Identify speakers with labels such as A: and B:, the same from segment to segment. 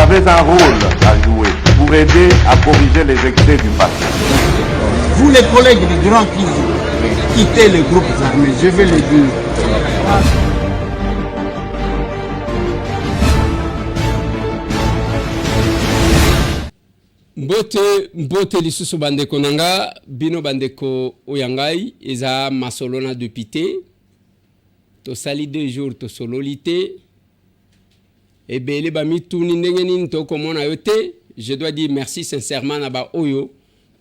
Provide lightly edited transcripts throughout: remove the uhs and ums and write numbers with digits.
A: avez un rôle à jouer pour aider à corriger les excès du passé.
B: Vous les collègues du Grand qui quittez les groupes armés, je vais le dire.
C: Mbote lisusu bandeko nanga bino bandeko oyangai eza masolona député to sali 2 jours to sololité et belé ba mituni ndenge nini to komona yote. Je dois dire merci sincèrement na ba oyo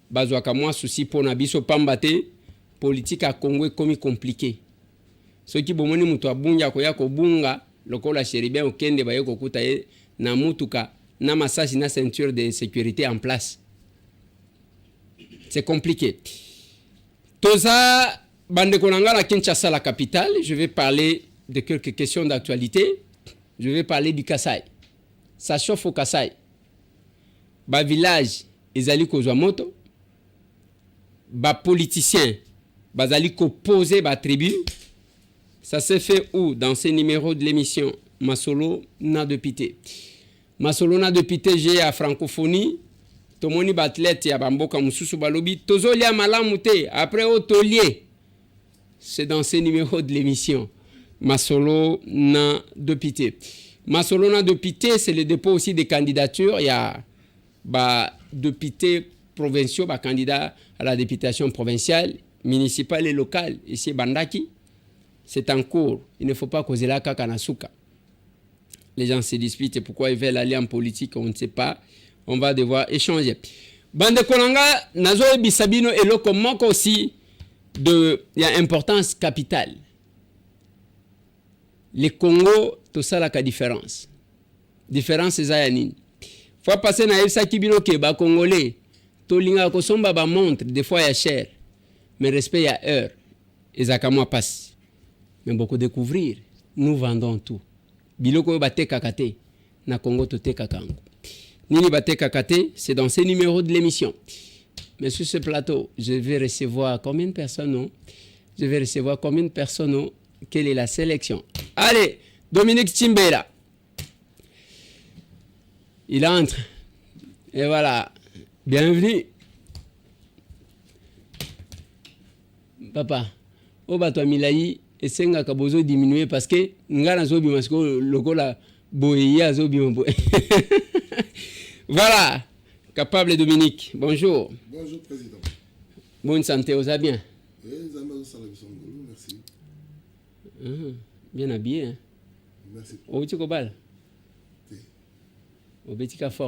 C: bazwaka moi souci pona biso pambate politique à Congo comme compliqué ce qui bomoni muto abunja ko yako bunga lokola sheribia okende ba yoko kuta ye na mutuka na massage na ceinture de sécurité en place. C'est compliqué. Toza bandeko nanga la Kinshasa la capitale, je vais parler de quelques questions d'actualité. Je vais parler du Kasai. Ça chauffe au Kasai. Ba village ezali kozwa moto. Ba politicien bazali ko poser ba tribu. Ça s'est fait où? Dans ce numéro de l'émission Masolo na député. Masolona député j'ai à francophonie tomoni batlet ya bamboka mususu balobi tozolia malamu te après otolier. C'est dans ce numéro de l'émission Masolo na député. Masolo na député, c'est le dépôt aussi des candidatures. Il y a députés provinciaux, candidats à la députation provinciale, municipale et locale. Ici Bandaki, c'est en cours. Il ne faut pas causer la kakanasuka. Les gens se disputent pourquoi ils veulent aller en politique, on ne sait pas. On va devoir échanger. Bande Konanga, nazo bisabino et loko moko aussi il y a importance capitale. Le Congo, tout ça la différence. Différence c'est ça nini. Faut passer na elsa kibino ke ba congolais. To linga ko somba ba montre des fois ya cher. Mais respect ya heure. Ezaka moi passe. Mais beaucoup découvrir, nous vendons tout. Biloko bate kakate na Congo to te kakango. Nini bate kakate, c'est dans ce numéro de l'émission. Mais sur ce plateau, je vais recevoir combien de personnes non? Je vais recevoir combien de personnes non? Quelle est la sélection? Allez, Dominique Chimbela. Il entre. Et voilà. Bienvenue. Papa, obato milayi esenga kabozo diminuer parce que ngana zobi masko lokola boya zobi mbo. Voilà. Capable Dominique. Bonjour.
D: Bonjour président.
C: Bonne santé, vous allez bien?
D: Merci.
C: Bien habillé, hein?
D: Merci.
C: Au petit cobal.
D: Oui.
C: Au petit café.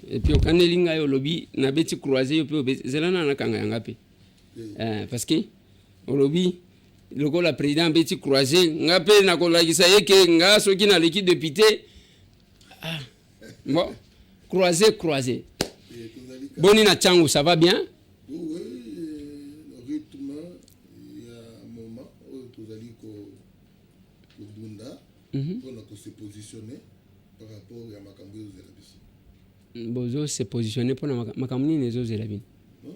C: Et puis au canelinga au lobby, na beti croisé au peu zelana na kanga yangape. Parce que au lobby, le go la président beti croisé ngape na ko la kisayeke nga soki na l'équipe député. Ah. Bon, croisé. Boni na changu, ça va bien?
D: Oui, le rythme, il y a un moment où tu as dit que Bunda, on a se positionner par rapport à Makambo Zelabiso.
C: Bozo se positionner pour Makamoni les autres Zelabin.
D: Non,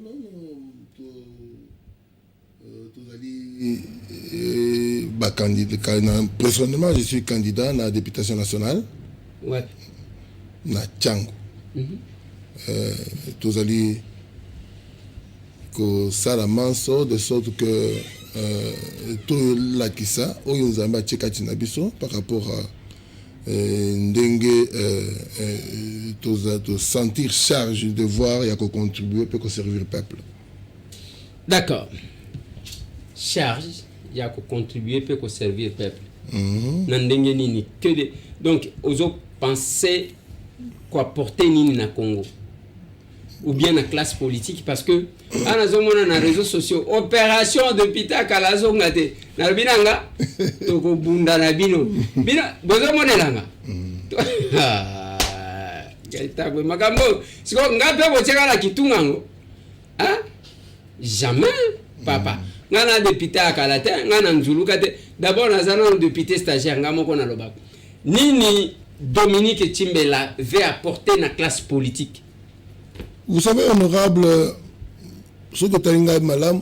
D: tu as dit, candidat. Personnellement, je suis candidat à la députation nationale.
C: Ouais.
D: Na Tchango. Tu as dit que ça la manso de sorte que tout la kissa ou nous avons tchekatina par rapport à ndengue de sentir charge de voir et à contribuer pour servir le peuple.
C: D'accord. Charge il y a contribuer pour servir le peuple. Ndengue nini que de donc aux autres penser quoi porter nini na Congo ou bien la classe politique parce que à les réseaux sociaux opération depuis ta kalazonga te na binanga to ko bunda na bino bina bozo monelanga gaita bo makambo siko ngape bo cheka la kitungango hein jamais papa ngana député akalate ngana nzuluka te d'abord nazana député stagiaire ngamoko na lobako nini Dominique Chimbela veut apporter la classe politique.
D: Vous savez, honorable, ce que tu as dit, madame,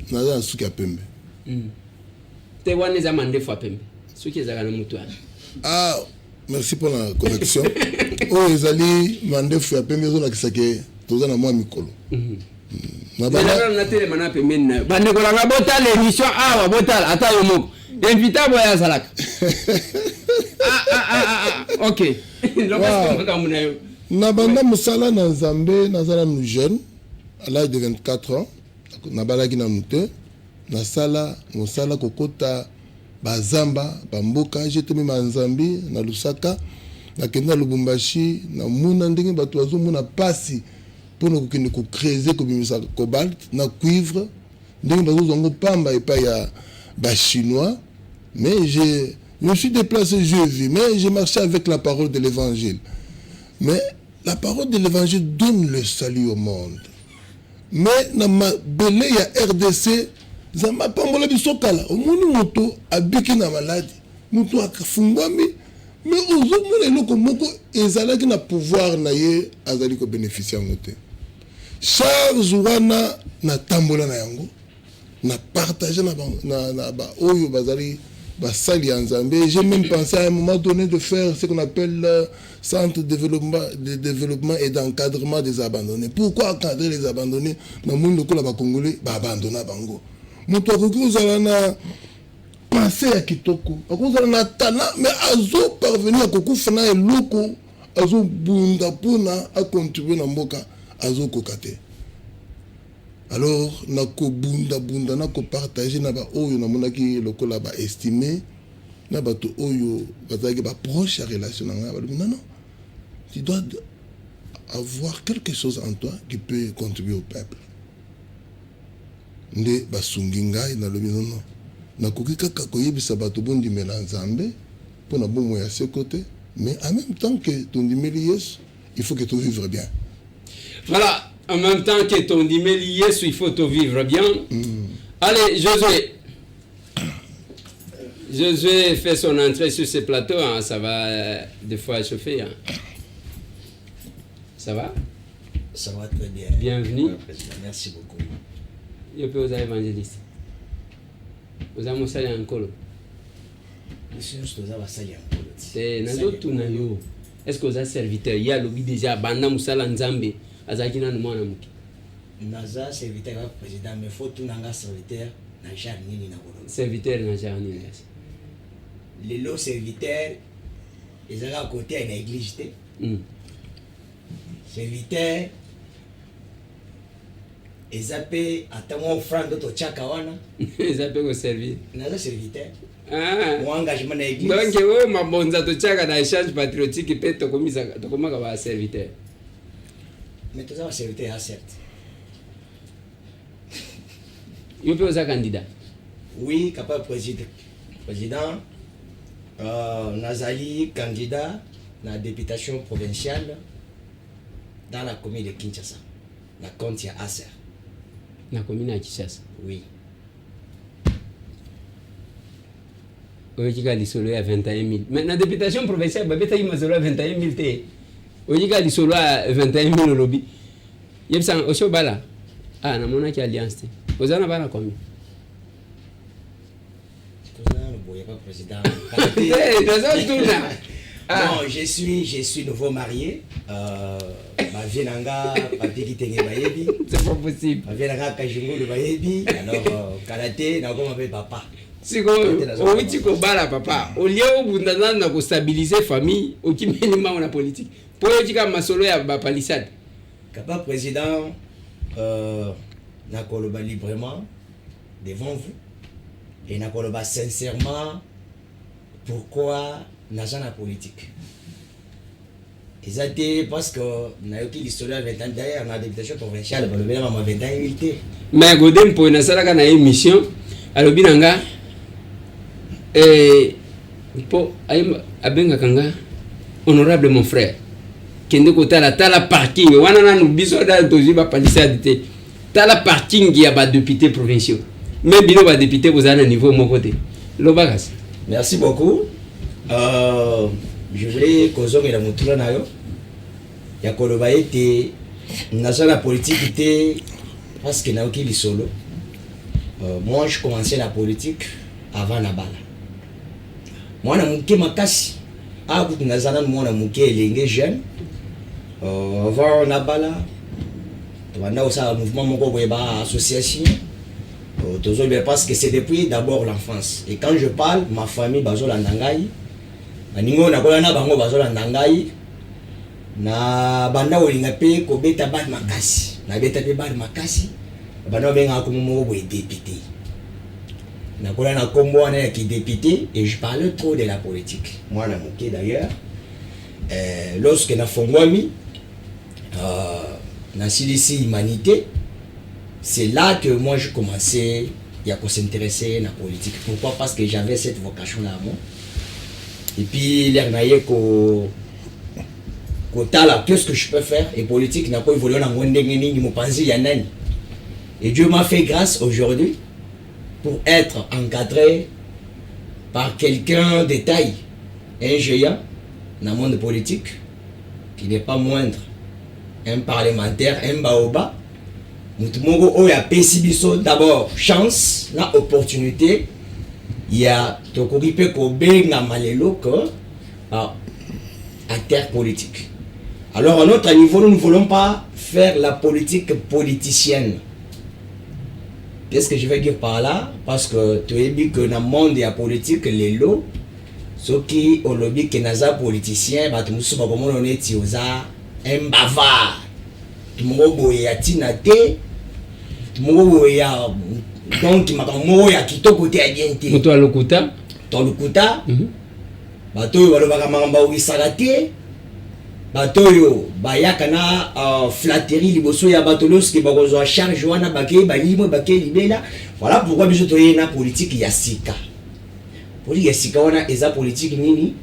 D: c'est ce qui a pembe.
C: Tu as demandé fois pembe. Ce qui est à la moutoire.
D: Ah, Merci pour la correction. Oh, Ezali, Mandef, a permis de l'accepter. Tout ça, moi, Mikolo.
C: L'émission, invitable à Zalak. Ok.
D: Nabanda Moussala Nazambe, Nazala nous jeune, à l'âge de 24 ans. Nabalaki na mute. Nasala, Moussala Kokota, Bazamba, Bamboka, j'étais même en Zambie, na Lusaka, na Kenya Lubumbashi, na Mouna Ndenge, Batuazo Mouna Passi, pour nous creuser comme ça, cobalt, na cuivre, Ndenge Bazou Pamba et pas ya chinois. Mais je me suis déplacé, je vis, mais j'ai marché avec la parole de l'évangile. Mais la parole de l'évangile donne le salut au monde. Mais dans ma belé, il y a RDC, Zamba Pambola Bisokala, au monde moto habité na maladie, moto a fungwami, mais aux autres monde moko ezalaki na pouvoir na ye azali ko bénéficier ngote. Charles wana na tambola na yango, na partager na ba oyo bazali basali en Zambie. J'ai même pensé à un moment donné de faire ce qu'on appelle centre de développement et d'encadrement des abandonnés. Pourquoi encadrer les abandonnés? Dans le monde la Congolais, abandonner bango. Mutu akuzala na penser à kitoko, akuzala na talent, mais azo parvenir à kokufa na eloko, azo bunda pona a contribuer na mboka, azo kokate. Alors, nako bunda nako partager na ba oyo na monaki lokola ba estimer na ba to oyo bazaki ba proche relation na nga ba non, tu dois avoir quelque chose en toi qui peut contribuer au peuple. Nde ba sunginga na lobi non, nakoki kaka koyebisa bato bondi mela Nzambe pour na bomo ya ce côté, mais en même temps que ton dimeli Yesu, il faut que tu vives bien.
C: Voilà. En même temps que ton dimeli Yesu, il faut te vivre bien. Allez, Josué fait son entrée sur ce plateau. Hein. Ça va des fois chauffer. Hein. Ça va?
E: Ça va très bien.
C: Bienvenue.
E: Merci beaucoup.
C: Je peux vous évangéliste. Vous avez mon salaire en colo.
E: Monsieur, je vous ai salé en colo.
C: C'est Nazotu Nayo. Est-ce que vous avez serviteur? Il y a lobby déjà. Banda Moussala Nzambe. Azakina no mwana muki.
E: Naza serviteur wa président mais faut tout nanga serviteur na jarni ni na kolo.
C: Serviteur na jarni ngasi.
E: Les lots serviteurs ils allaient à côté à l'église té. Serviteur ils appellent à tamo offrande to chaka wana.
C: Ils appellent au servir.
E: Naza serviteur.
C: Ah.
E: Mon engagement na église.
C: Donc oh mabonza to chaka na échange patriotique peut to komisa to komaka ba serviteur.
E: Mais tout ça va servir à certes.
C: Il peut être candidat.
E: Oui, capable président. Nazali candidat dans la députation provinciale dans la commune de Kinshasa. La compte à Acer.
C: La commune de Kinshasa.
E: Oui.
C: Oui, il a solo à 21 000. Mais la députation provinciale, il y a solo à 21 000. Ojiga di solo à 21 000 lobby. Yebsan osho bala. Ah, na mona ki alliance. Ozana bala combien?
E: Président.
C: Ah.
E: Non, je suis nouveau marié. Ma vie nanga, papi qui tenait bayebi.
C: C'est pas possible.
E: Ma vie nanga kajungo de bayebi. Alors, karaté, na comme appelle papa.
C: Siko, ouiti ko bala papa. Au lieu où vous n'avez pas stabiliser famille, au qui minimum la politique. Pour y dire masolo ya ba palissade.
E: Capable président, na koloba librement devant vous et na koloba sincèrement pourquoi n'a la politique. Ils étaient parce que na yoki l'histoire 20 ans d'ailleurs na députation provinciale le bien ma 20 ans évité.
C: Mais godem pour na sala kana émission alobi nanga po abenga kanga honorable mon frère kende ko tala parking wana nanu biso da tozi ba palissade te tala parking ya ba député provinciaux mais bino ba député vous avez un niveau mon côté lobagas.
E: Merci beaucoup. Je voulais causer la moutura nayo ya koloba ete national politique était parce que naoki li solo. Moi je commençais la politique avant la balle. Moi na muke makasi ah kutu nazana mwana muke elenge jeune avant nabala tobanda osala mouvement moko boye ba association parce que c'est depuis d'abord l'enfance. Et quand je parle, ma famille bazolanda ngai baningo nakola na bango bazolanda ngai na banda olinga pe ko beta bad makasi na beta pe bad makasi banda benga ko mo boye député nakola na kombo wana ya ki député et je parle trop de la politique moi na moké d'ailleurs lorsque na fongwami na CDC humanité, c'est là que moi je commençais à s'intéresser à la politique. Pourquoi? Parce que j'avais cette vocation-là à moi. Et puis, qu'est-ce que je peux faire? Et politique n'a pas évolué dans mon monde. Et Dieu m'a fait grâce aujourd'hui pour être encadré par quelqu'un de taille, un géant dans le monde politique, qui n'est pas moindre, un parlementaire, un baoba. Mutumongo oya pesibiso d'abord chance, la opportunité, il y a tokoripe ko benga malelo que acteur politique. Alors à notre niveau, nous ne voulons pas faire la politique politicienne. Qu'est-ce que je vais dire par là? Parce que tu as dit que dans le monde de la politique, les lots, ceux qui ont lobby que naza politicien, bah tu me souviens comment on est tioza, un bavard, tu me boye ya tinate. Donc makambo ya kitoko te agente
C: moto alokuta
E: to lokuta bato yo balobaka makambo wisaka te bato yo bayaka na flatterie liboso ya bato lorsque bakozwa charge wana bakei balimo bakei libela. Voilà pourquoi biso toye na politique ya sika. Politique ya sika wana eza politique nini?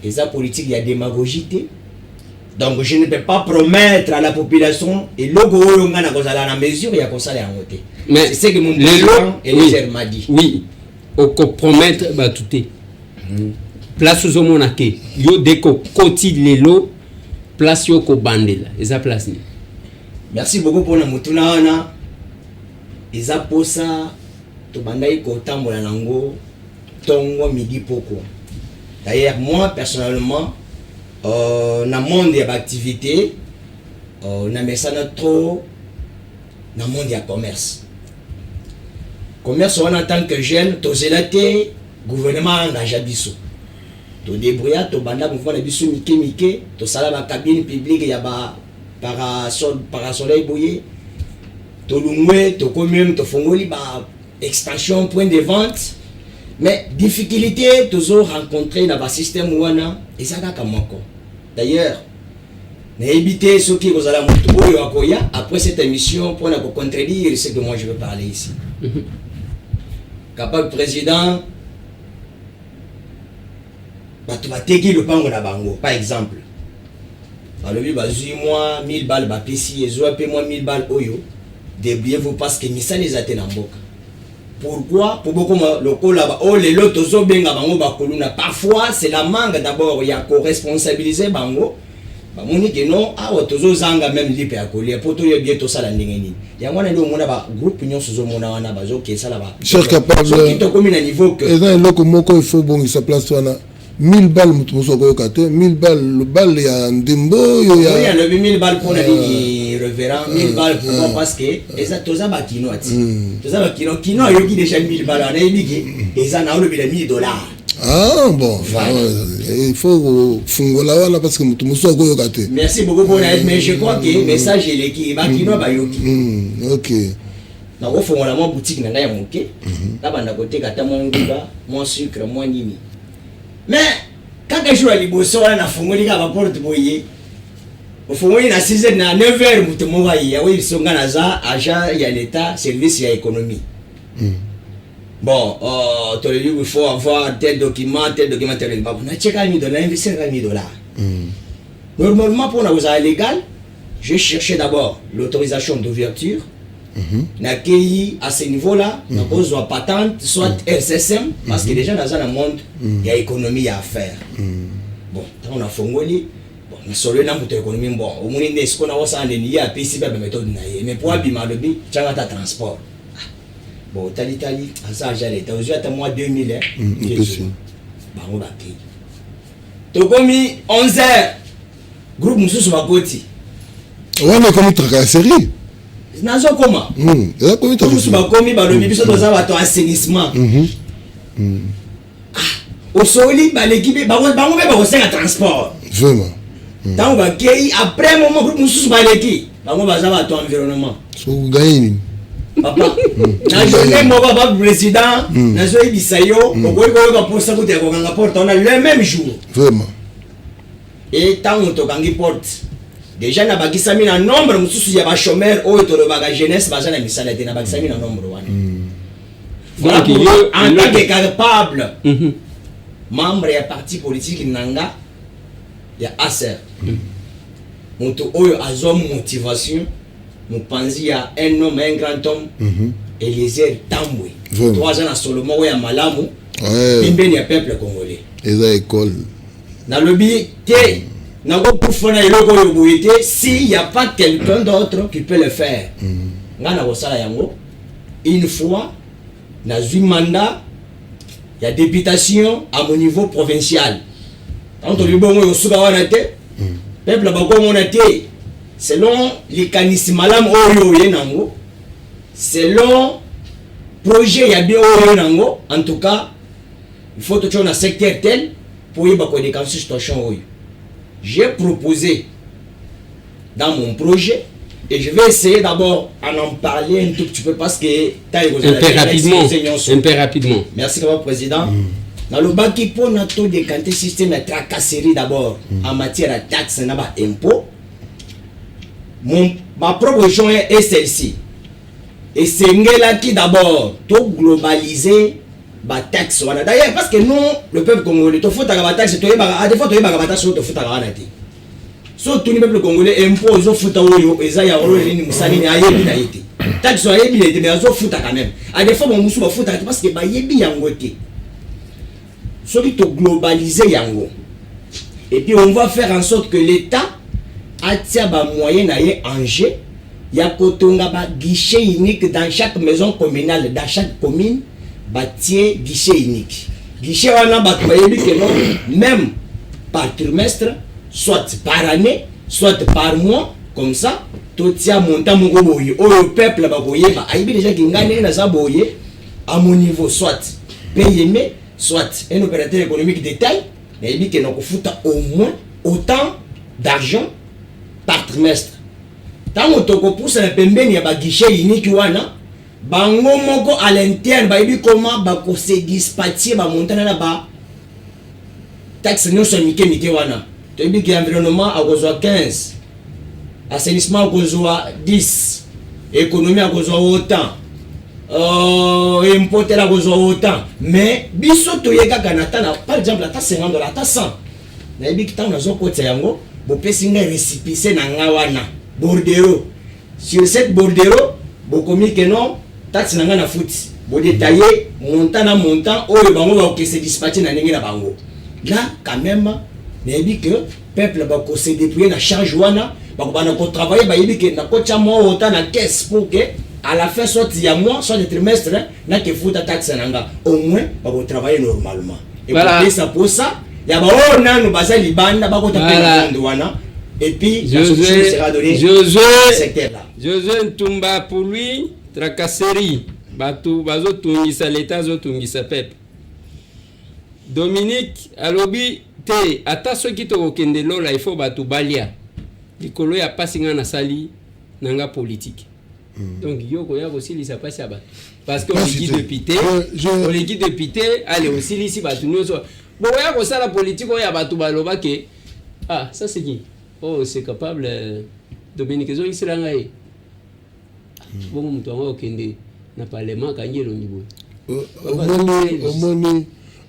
E: Eza politique ya démagogie te. Donc je ne peux pas promettre à la population et logo yonga na kozala na mesure ya kosala ya ngote. Mais c'est ce que mon président Eliezer m'a dit.
C: Oui. Au promettre ba touté. Place aux monake. Yo deko koti lelo place yo ko bandela. Eza place ni.
E: Merci beaucoup pour na mutuna wana. Eza posa to bandai ko tambola nango tongo midi poko. D'ailleurs moi personnellement dans le monde de l'activité, on a mis ça trop dans le monde du commerce. Commerce, on en tant que jeune, tu as le gouvernement engagé à biso. Tu débrouilles, tu banda mouvement de biso mike, tu sala la cabine publique, il y a parasoleil bouillé, tu loué, tu commune, tu fongoli, extension, point de vente. Mais difficulté, toujours rencontré dans le système ouana, et ça n'a qu'à manquer. D'ailleurs, n'évitez ceux qui vous allez après cette émission pour contredire ce que moi je veux parler ici. Capable président, tu vas téguer le pango na bango, par exemple. Dans le but, 1000 balles, et moi 1000 balles, débrouillez-vous parce que Missa les a été dans boca. Pourquoi? Pour beaucoup de les lotos parfois c'est la manque d'abord, il y a co-responsabiliser bango. Monique non, tozo zanga même lipe à coller, pour tout bien tout ça la ndengeni. Il y a un groupe union sous mona wana bazo qui ça là-bas.
B: Cher capable.
E: Qui te commune à niveau que.
B: Et là loko moko il faut bon il se place toi là. 1000 balles mutumoso ko kate 1000 balles le balle ya ndembo yo ya.
E: Il y a le 1000 balles pour la révérend 1000 balles pour moi parce que eza toza bakino ati. Toza bakino kino yo qui déjà 1000 balles na ebiki eza na le $1000.
B: Ah bon, il faut fungola wana parce que mutumoso ko kate.
E: Merci beaucoup pour l'aide mais je crois que le message est qui bakino ba yoki.
B: OK.
E: Na ko fungola mo boutique na ya moke. Na banda côté kata mo nguba, mo sucre, mo nini. Mais quand je joue à Liboso, on a fongoli à la porte boyer. Au fond, il y a 6h, 9h, il y a oui, son ganaza, agent, il y a l'État, service, il y a économie. Bon, il faut avoir tel document, tel documentaire. On a checké $1,000, investi $1,000. Normalement, pour nous aller légal, je cherchais d'abord l'autorisation d'ouverture. N'accueilli à ce niveau-là, n'a pas soit patente, soit RCSM, parce que déjà dans un monde, il y a économie à faire. Bon, on a fongoli, bon, on a solo dans notre économie, bon, au moins ce qu'on a aussi en ligne, à PCB, mais pour abîmer le bi, tu as un transport. Bon, tali, à ça, j'allais, tu as aux yeux à moi 2000, bah, on va payer. tokomi 11h groupe mosusu bakoti
B: wana komi tracasserie
E: nazokoma
B: eza komi
E: mosusu bakomi balobi biso toza bato assainissement osoli baleki bango mpe bakosenga transport
B: vraiment
E: ntango bakei après moment groupe mosusu baleki bango baza bato environnement
B: sokogaye nini
E: papa na journée moko ba président nazoyebisa yo okoki koyoka mposa kuti akokanga porte wana le même jour
B: vraiment
E: et ntango tokangi porte déjà nabakisami na nombre mosusu ya bachômeur oyo tolobaka jeunesse baza na misala te nabakisami na nombre wana voilà pour en tant que capable membre ya parti politique nanga ya ASER moto oyo azwa motivation mopanzi ya un homme un grand homme Eliezer Tambwe 3 ans na Solomon oyo ya malamu pembeni ya peuple congolais
B: eza école
E: nalobi te nako kufona eloko oyo boye te s'il y a pas quelqu'un d'autre qui peut le faire nga na kosala yango une fois nazwi mandat ya députation à mon niveau provincial tant to libongo yosuka wana te peuple bakomona te selon likanisi malamu oyo ye nango selon projet ya bien oyo nango en tout cas il faut que tu aies un secteur tel pour y avoir des situation oyo j'ai proposé dans mon projet et je vais essayer d'abord en parler un tout petit peu parce que
C: un peu rapidement
E: merci comme président dans le bas qui pour notre décanter système de tracasserie d'abord en matière de taxes et d'impôts ma proposition est celle-ci et c'est qui d'abord tout globaliser ba taxe wana d'ailleurs parce que nous le peuple congolais to futa ba taxe to yeba a des fois to yeba ba taxe to futa wana te so tout le peuple congolais impose futa oyo eza ya oro ni musani ni ayebi na yete taxe ayebi le mais azo futa quand même a des fois musu ba futa parce que ba yebi yango te so ki to globaliser yango et puis on va faire en sorte que l'état atia ba moyen na ye en jeu ya kotonga ba guichet unique dans chaque maison communale dans chaque commune bâtir guichet unique. Guichet wana bato bayebi que non même par trimestre, soit par année, soit par mois, comme ça, tout tia montant moko boye. Oh le peuple ba boye ba ayebi déjà ki ngane na za boye à mon niveau soit PME, soit un opérateur économique de taille, ayebi que non ko futa au moins autant d'argent par trimestre. Tant toko pousse na pembeni ya ba guichet unique wana bango moko à l'interne bayebi comment bako se dispatcher ba montana na ba taxe nyonso mike mike wana toyebi ki environnement akozwa 15 assainissement akozwa 10 économie akozwa autant importer akozwa autant mais biso toyeka kana tana par exemple ata $50 ata 100 nayebi ki tango nazokotisa yango bopesi ngai récépissé na nga wana bordereau sur cette bordereau bokomi ke non taxe nanga na futi bo détailler montant oyo bango ba ko se dispatcher na ndenge na bango là quand même nayebi que peuple ba ko se déployer na charge wana ba ko bana ko travailler ba yebi que na ko cha mo autant na caisse pour que à la fin soit il y a mois soit le trimestre na ke futa taxe nanga au moins ba ko travailler normalement et voilà. Pour ça ya ba ona no baza libanda ba ko taper na wana et puis la solution sera donnée secteur là
C: José Ntumba pour lui tracasserie batu bazo tungisa l'état zo tungisa peuple Dominique alobi te ata soki to okende lola il faut batu balia likolo ya pasinga na sali nanga politique donc yoko ya aussi lisa pasi aba parce que on dit député allez aussi lisi batu nyoso bo ya ko sala politique o ya batu baloba ke ah ça c'est qui oh c'est capable Dominique zo isira ngai bon mutu wango okende na parlement kanjelo nyibo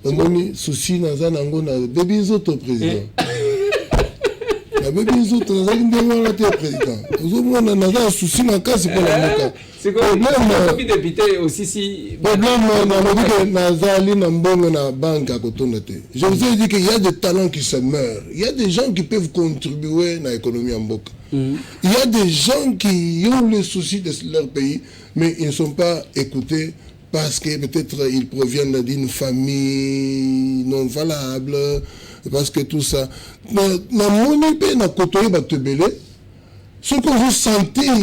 B: omoni souci naza nango na bebi nzoto président na bebi nzoto nazali ndenge wana te président ozomona naza souci makasi mpona mboka problème nalobi ke nazali na mbongo na banque ya kotonda te je vous ai dit qu'il y a des talents qui se meurent il y a des gens qui peuvent contribuer na économie ya mboka il y a des gens qui ont le souci de leur pays mais ils ne sont pas écoutés parce que peut-être ils proviennent d'une famille non valable, parce que tout ça na moni pe na kotoye batebele soki ozo sentir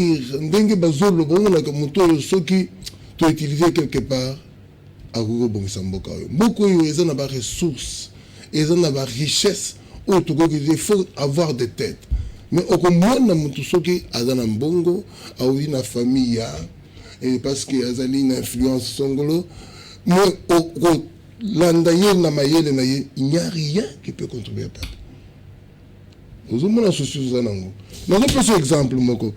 B: ndenge bazoloba omonaka moto oyo soki to utiliser quelque part akoki kobongisa mboka oyo mboka oyo eza na baressource eza na barichesse oyo tokoki il faut avoir des têtes mais okomona moto soki aza na mbongo aoyi na famille ya parce que azali na influence songolo mais landa ye na mayele na ye il n'y a rien qui peut contribuer à peuple ozomona souci oza nango nazopesa exemple moko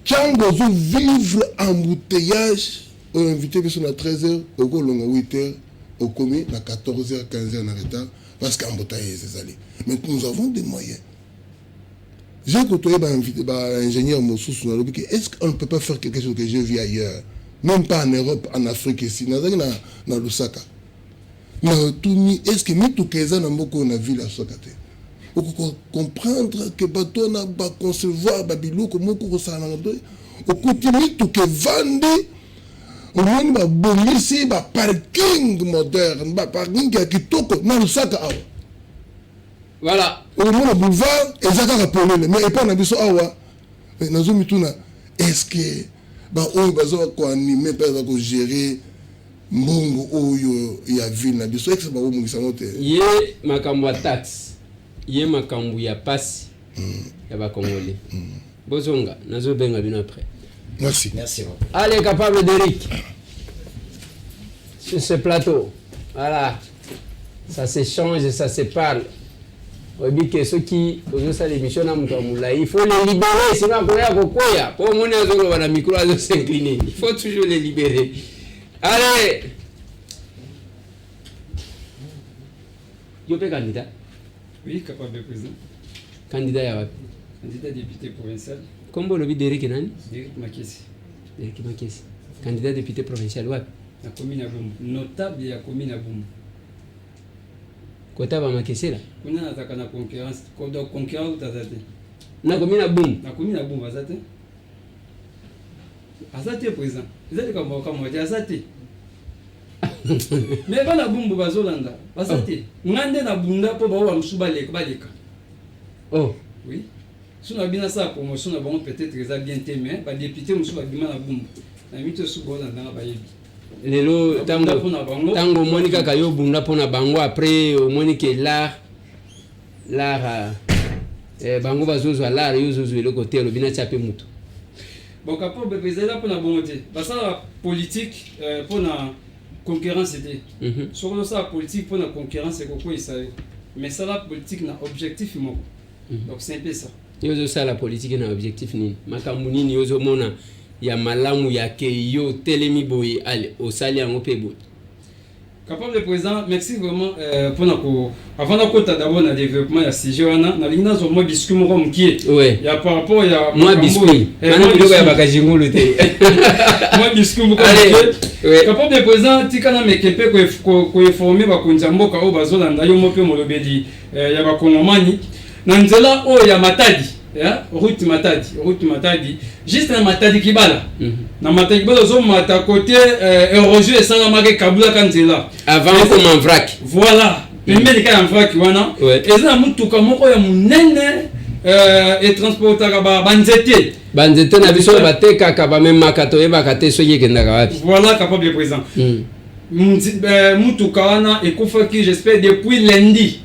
B: ntango ozovivre embouteillage oinvité biso na 13h okolonga 8h okomi na 14h 15h na retard parce qu'embouteillage ezali mais nous avons des moyens. J'ai côtoyé un ingénieur mosusu na lobi que est-ce qu'on ne peut pas faire quelque chose que je vis ailleurs, même pas en Europe, en Afrique ici na Lusaka na tuni est-ce que mitu keza na mboko na ville à Sokate pour comprendre que bato na ba concevoir babiloko moko ko sana ndo au continue tout que vendre au moins ba bongisi ba parking moderne ba parking ya kitoko na Lusaka awa.
C: Voilà.
B: Au moins boulevard ezaka polele mais et pas na biso awa nazo mituna est-ce que ba oyo bazo ko animer pas ko gérer mbongo oyo ya ville na biso ex ba omungisa mote
C: ye makambo ya taxe ye makambo ya pasi ya ba congolais bozonga nazo benga bino après.
B: Merci
E: beaucoup.
C: Allez, capable d'Eric sur ce plateau. Voilà, ça s'échange et ça se parle. On dit que ceux qui ont ça l'émission il faut les libérer, sinon on va kokoya. Pour mon azolo la micro à s'incliner. Il faut toujours les libérer. Allez. Yo pe candidat?
F: Oui, capable de président.
C: Candidat ya wapi?
F: Candidat député provincial.
C: Kombo lobi Derek nani?
F: Derek Makesi.
C: Derek Makesi. Candidat député provincial wapi?
F: La commune à Boum. Notable ya commune à Boum.
C: Kota ba Makesi là.
F: Kuna nataka na concurrence. Kodo concurrence utazate.
C: Na commune à Boum.
F: Na commune à Boum azate. Azate président. Azate kama azate. Mais bana Boum bazolanda. Azate. Ngande na bunda po ba wa msuba baleka.
C: Oh.
F: Oui. Si on a bien ça promotion, on va peut-être bien témé. Les députés, on va bien la boum. La mythe sous bon dans la baie.
C: Lelo tango Monica Kayo bunda pona bango après Monica l'art bango bazozo l'art yozo le côté le bina chapé mutu.
F: Bon capable président là pour la bonté. Parce que la politique pour la concurrence c'était. Sur ça la politique pour la concurrence c'est quoi ça. Mais ça la politique n'a objectif moi. Donc c'est un peu ça.
C: Yozo ça la politique na objectif nini makambu nini yozo mona ya malamu ya keyo telemi boy ale osali yango pe boy
F: capable de président merci vraiment pour nako avant d'akota d'abord na développement ya CG wana na lingna zo mo biscuit mo comme qui est ya par rapport ya
C: moi biscuit mana biloko ya bakajingulu te
F: moi biscuit mo comme capable de président tikana mekepe ko informer ba kunjamboka o bazolanda yo mo pe mo lobedi ya ba kongomani na nzela o ya Matadi route Matadi juste na Matadi kibala na Matadi kibala zo mata côté érosion et sans marquer kabula kanzela
C: avant comme en vrac
F: voilà pembeni ka en vrac wana eza mutuka moko ya munene et transportaka ba banzete
C: na biso bateka ka ba même makato eba kate so yekenda ka wapi
F: voilà capable de présent mutuka wana ekufaki j'espère depuis lundi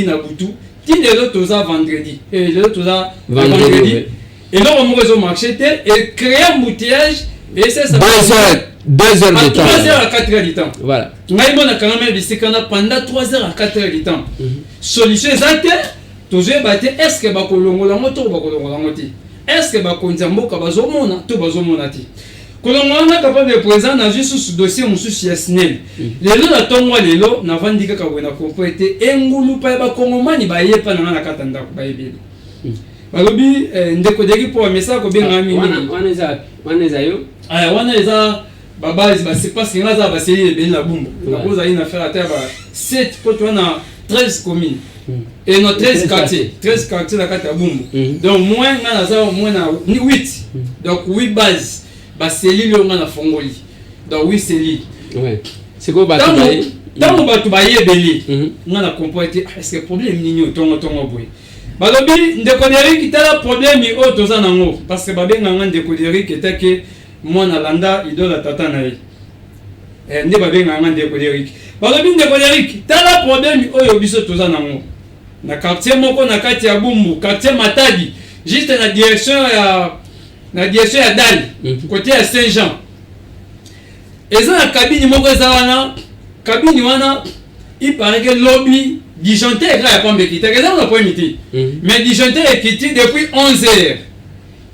F: na butu. Ti de l'autre aux vendredi et de l'autre aux vendredi et là on va au marché et créer un embouteillage et c'est ça
C: 2 heures de temps
F: 3 heures à 4 heures de temps
C: voilà
F: ngai bona quand même bisikana pendant 3 heures à 4 heures de temps solution exacte toujours battre est-ce que ba kolongola moto ba kolongola moti est-ce que ba konza mboka bazomona to bazomona ti kolongola capable de présent na juste sous dossier mususu ya SNEL lelo na tongo lelo na vandika ka wena propriété engulu pa ba kongomani ba yepa na kata ndako ba yebeli balobi ndeko deki po message ko benga mimi
C: wana eza yo
F: aya wana eza baba ba c'est pas que za ba seli ben la bumba la cause a une affaire à terre ba 7 poto na 13 communes et nos 13 quartiers la kata bumba donc moins na za moins na 8 donc 8 bases baseli le nga na fongoli donc oui c'est lui
C: ouais c'est quoi
F: ntango bato bayebeli nga na comprendre te est-ce que problème nini otongo boye balobi ndeko Derrick tala problème oyo toza nango parce que babenganga ndeko Derrick etake mwana landa idola tata na ye nde babenganga ndeko Derrick balobi ndeko Derrick tala problème oyo biso toza nango na quartier moko na kati ya Bumbu quartier Matadi juste na direction ya Dali côté ya Saint-Jean eza na cabine moko eza wana cabine wana il paraît que lobby disjoncteur ya pambe kita eza na point midi mais disjoncteur ekiti depuis 11h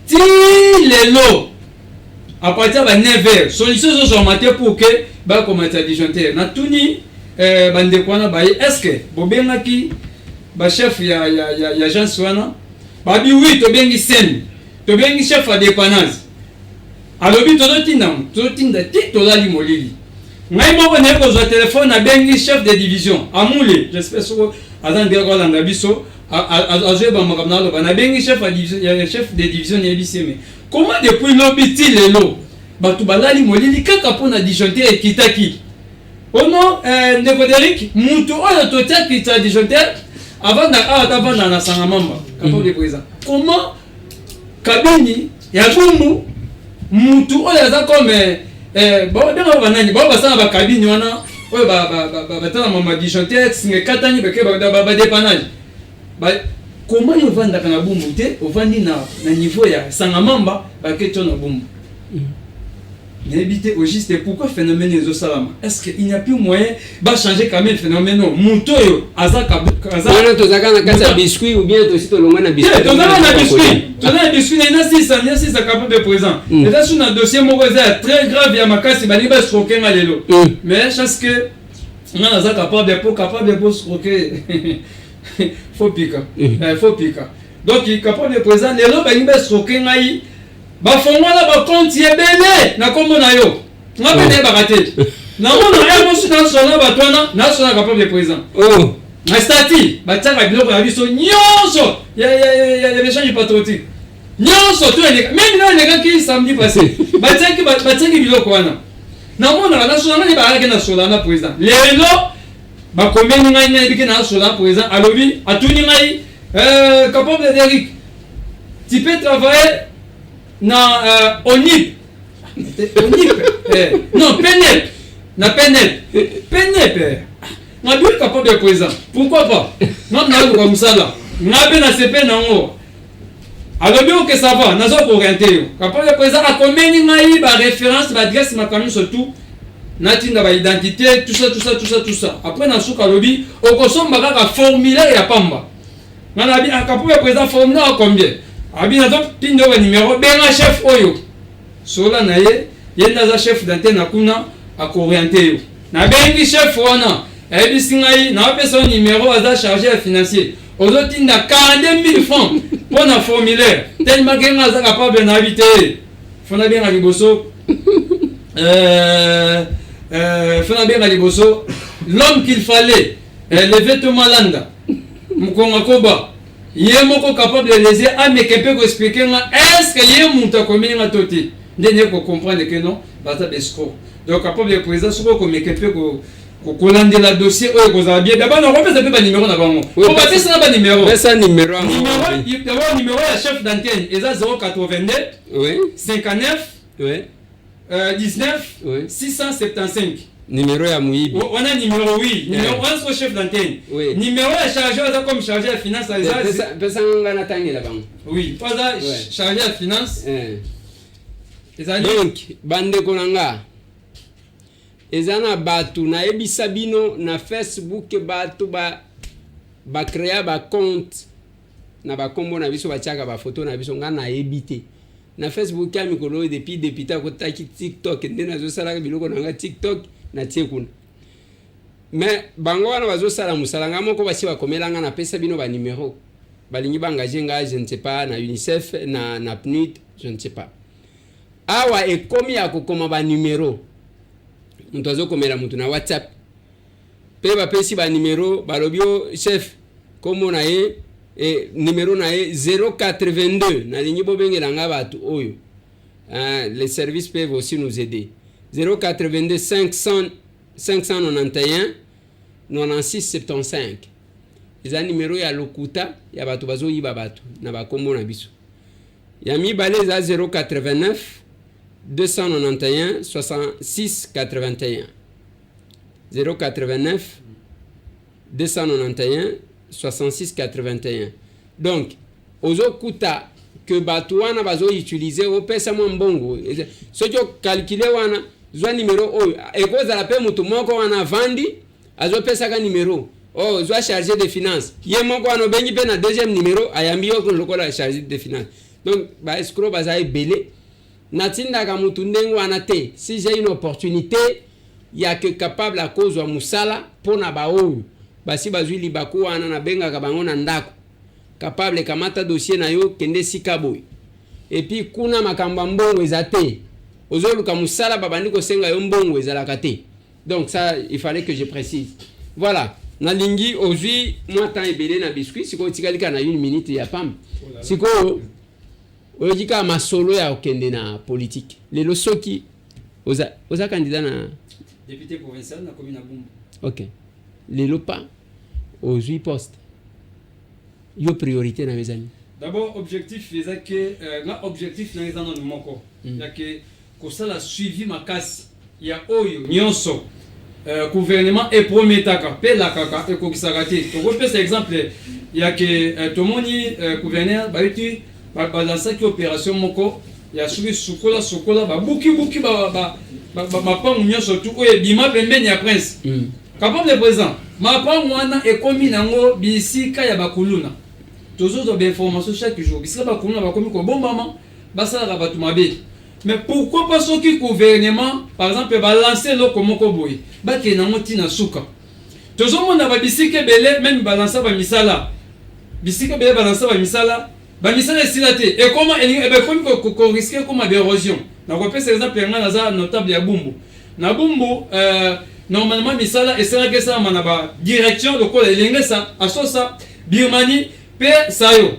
F: ti lelo à partir de 9h solution zo zo matin pour que ba commencer disjoncteur na tuni bande kwana ba est-ce que bobengaki ba chef ya agence wana ba bi oui to bengi sen to bengi chef de dépannage alobi tozotinda ti tolali molili ngai moko na kozwa telefone na bengi chef de division amule j'espère soko azangi ko landa biso azoeba makamna aloba na bengi chef de division ya biseme comment depuis lobi ti lelo batu balali molili kaka pona disjoncteur ekitaki ono ndeko Derrick mutu oyo totaki ta disjoncteur avant na na sangamamba capable de président comment kabini ya Bumbu mutu oyo aza comme benga banani basala bakabini wana oyo batala mama disjoncteur singe katani beke badépannage comment ovandaka na Bumbu te ovandi na niveau ya sangamamba baketo na Bumbu n'habiter au juste pourquoi phénomène les salama est-ce qu'il n'y a plus moyen de changer quand même le phénomène mutoyo azaka
C: wana tozaka na kati ya biscuit ou bien tosito longa na biscuit
F: tozana biscuit na sisa capable de présent et là sur un dossier moko très grave ya makasi bali ba stroker na lelo mais chance que on a capable de stroker faut piquer donc il capable de présent lelo bali ba stroker ngai bafongola bakonti ebele na kombo na yo ngabe ne bakate na mona ya mosu na sona batwana na sona capable de présent na stati bataka biloko ya biso nyonso ya l'échange patriotique nyonso to ele même na nega ki samedi passé bataki biloko wana na mona na sona ni baraka na sona na président lelo bakomeni ngai na biki na sona président alobi atuni ngai capable de Derrick tu peux travailler na ONIP non PNEP na PNEP na bien capable de présent pourquoi pas non na ko musala na be na CP nango alors que ça va nazo ko orienter capable de présent a komeni ngai ba référence ba adresse ma kanu surtout na tinda ba identité tout ça après na suka lobby o ko somba ka formulaire ya pamba na bi capable de présent formulaire combien abi na donc pindo wa numéro benga chef oyo sola na ye yenda za chef d'antenne na kuna akorienter yo na bengi chef wana ebi singai na pesa numéro aza chargé financier ozo tinda 42 000 francs pour na formulaire tellement que nga za capable na habiter fona benga liboso fona benga liboso l'homme qu'il fallait les vêtements landa mukonga koba yé moko capable de les amekepe ko expliquer nga est-ce que yé muta komini nga toti ndene ko comprendre que non bata besco donc capable de président soko ko mekepe ko kolandela dossier oyo kozala bien d'abord on repese pe ba numéro na bango on va pesa na ba numéro numéro ya chef d'antenne eza 082 oui 59 oui 19 675
C: numéro ya muibi
F: on a numéro oui numéro 1 chef d'antenne oui numéro ya chargé comme chargé de finance
C: pesa ngana tangi la bango
F: oui pas chargé de finance
C: donc bande konanga ezana batu na ebisa bino na Facebook batu ba créer ba compte na ba kombo na biso bachaka ba photo na biso ngana ebité na Facebook ya mikolo depuis député ko taki TikTok ndena zo sala biloko na TikTok na tiekuna mais bango wana bazo sala musalanga moko basi bakomelanga na pesa bino ba numéro balingi bangaje nga je ne sais pas na UNICEF na PNUD je ne sais pas awa ekomi ya kokoma ba numéro muntu azokomela muntu na WhatsApp pe bapesi ba numéro balobio chef komo na ye numéro na ye 082 na lingi bobengela nga batu oyo les services peuvent aussi nous aider 082 591 9675 eza numéro ya lokuta ya bato bazoyiba bato na bakombo na biso ya mibale eza 089 291 66 81 089 291 66 81. Donc ozokuta que bato wana bazoutilize opesa mwa mbongo soki okalkule wana zwa numéro oyo ekozala mpe mutu moko wana vandi azopesaka numéro zwa chargé de finance ye moko wana obengi mpe na deuxième numéro ayambi yo lokola chargé de finance. Donc baescro baza ebele natindaka mutu ndenge wana te. Si j'ai une opportunité ya que capable akozwa musala mpona baoyo basi bazwi libaku wana nabengaka bango na ndako capable kamata dossier na yo kende sika boy et puis kuna makamba mbongo eza te ozoluka musala babandi kosenga yo mbongo ezalaka te. Donc ça il fallait que je précise. Voilà nalingi ozwi mwa temps ebele na biscuit siko tikalika na 1 minute ya pam siko oyika masolo ya okende na politique lelo soki oza candidat na
F: député provincial na commune à Bumbu.
C: OK lelo pa ozwi poste yo priorité na mes amis.
F: D'abord objectif les que na objectif na ezana no moko ya que kosala suivi makasi ya oyo nyonso gouvernement et prometaka pe la kaka e kokisaka te to kopesa exemple ya que tomoni gouverneur ba yuti ba lansaki opération moko ya sukola babuki ba pangu nyonso tu oyo bima pembeni ya prince capable de présent ma pangu wana ekomi nango bisika ya bakuluna toujours des informations chaque jour bisika bakuluna bakomi ko bombama basala bato mabe. Mais pourquoi pas ce qui gouvernement par exemple va lancer le komoko boy ba ke nango tina suka toujours mona ba bisika belé même balancer ba misala bisika belé balancer ba misala silate et comment et comme qu'on risquer comme d'érosion na ko pesa exemple nga naza notable ya Bumbu na Bumbu normalement misala et c'est que ça mana ba direction le ko elengesa asosa Birmanie pe sayo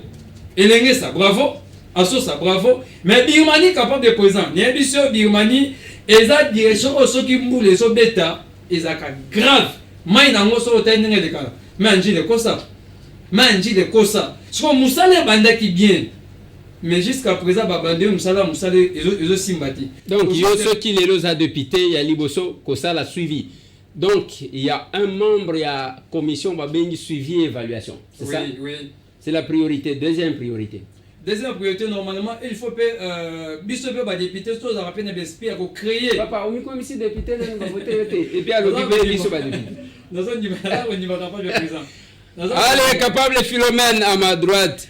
F: elengesa bravo asosa bravo mais Birmanie capable de présent ni biso Birmanie eza direction osoki mbule so beta ezaka grave mai na ngoso otendenge de kala mais anji de kosa manji de kosa so musale bandaki bien mais jusqu'à présent babande musala ezo simbati.
C: Donc yo ceux qui les loza député ya liboso kosa la suivi. Donc il y a un membre il y a commission babengi suivi et évaluation. C'est ça?
F: Oui.
C: C'est la priorité, deuxième priorité.
F: Deuxième priorité normalement il faut biso pe ba député to za rappeler BSP à créer
C: papa on commission député na voter et puis à l'occuper biso ba député.
F: Dans un niveau là on n'y va pas le président.
C: Allez, capable Philomène à ma droite.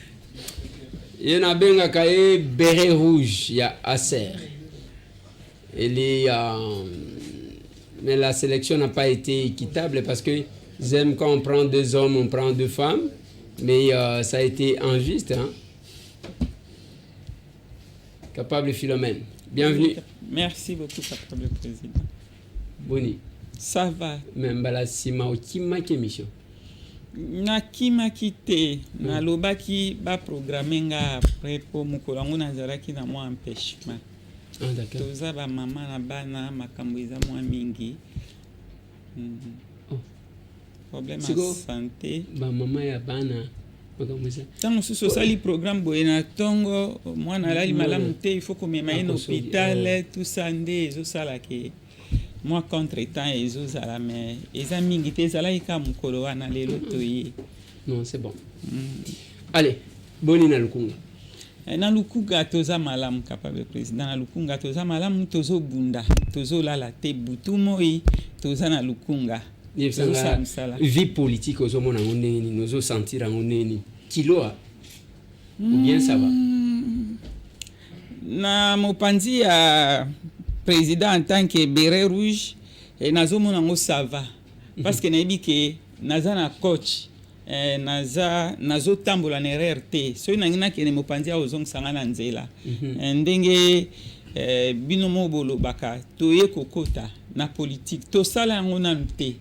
C: Il y a un cahier béret rouge, il y a Acer. Mais la sélection n'a pas été équitable parce que j'aime quand on prend 2 hommes, on prend 2 femmes. Mais ça a été injuste. Hein? Capable Philomène. Bienvenue.
G: Merci beaucoup, capable président.
C: Boni.
G: Ça va.
C: Même la sima au kimaki mission.
G: nakimaki te nalobaki baprogramme nga après po mokolo yango nazalaki na mwa empêchement toza bamama na bana makambo eza mwa mingi problème ya santé
C: bamama ya bana
G: ntango mosusu osali programme boye na ntongo mwana alali malamu te il faut komema ye na hôpital tout ça nde ezosalaka moi contre-temps ezozala mais eza mingi te ezalaki ka mokolo wana lelo toye.
C: Non, c'est bon. Allez, boni na lukunga.
G: Na lukunga toza malamu capable président na lukunga toza malamu tozobunda tozolala te butu moi toza na lukunga.
C: Vie politique ozomona ngoneni nozo sentir ngoneni kiloa ou bien ça va.
G: Na mopanzi ya président en tant que béret rouge et nazomona ngo ça va parce que nayebi ke naza na coach nazo tambola na RRT so nangina kene mopanzi ozongisa na nzela ndenge bino mobolo baka toye kokota na politique to sala yango na te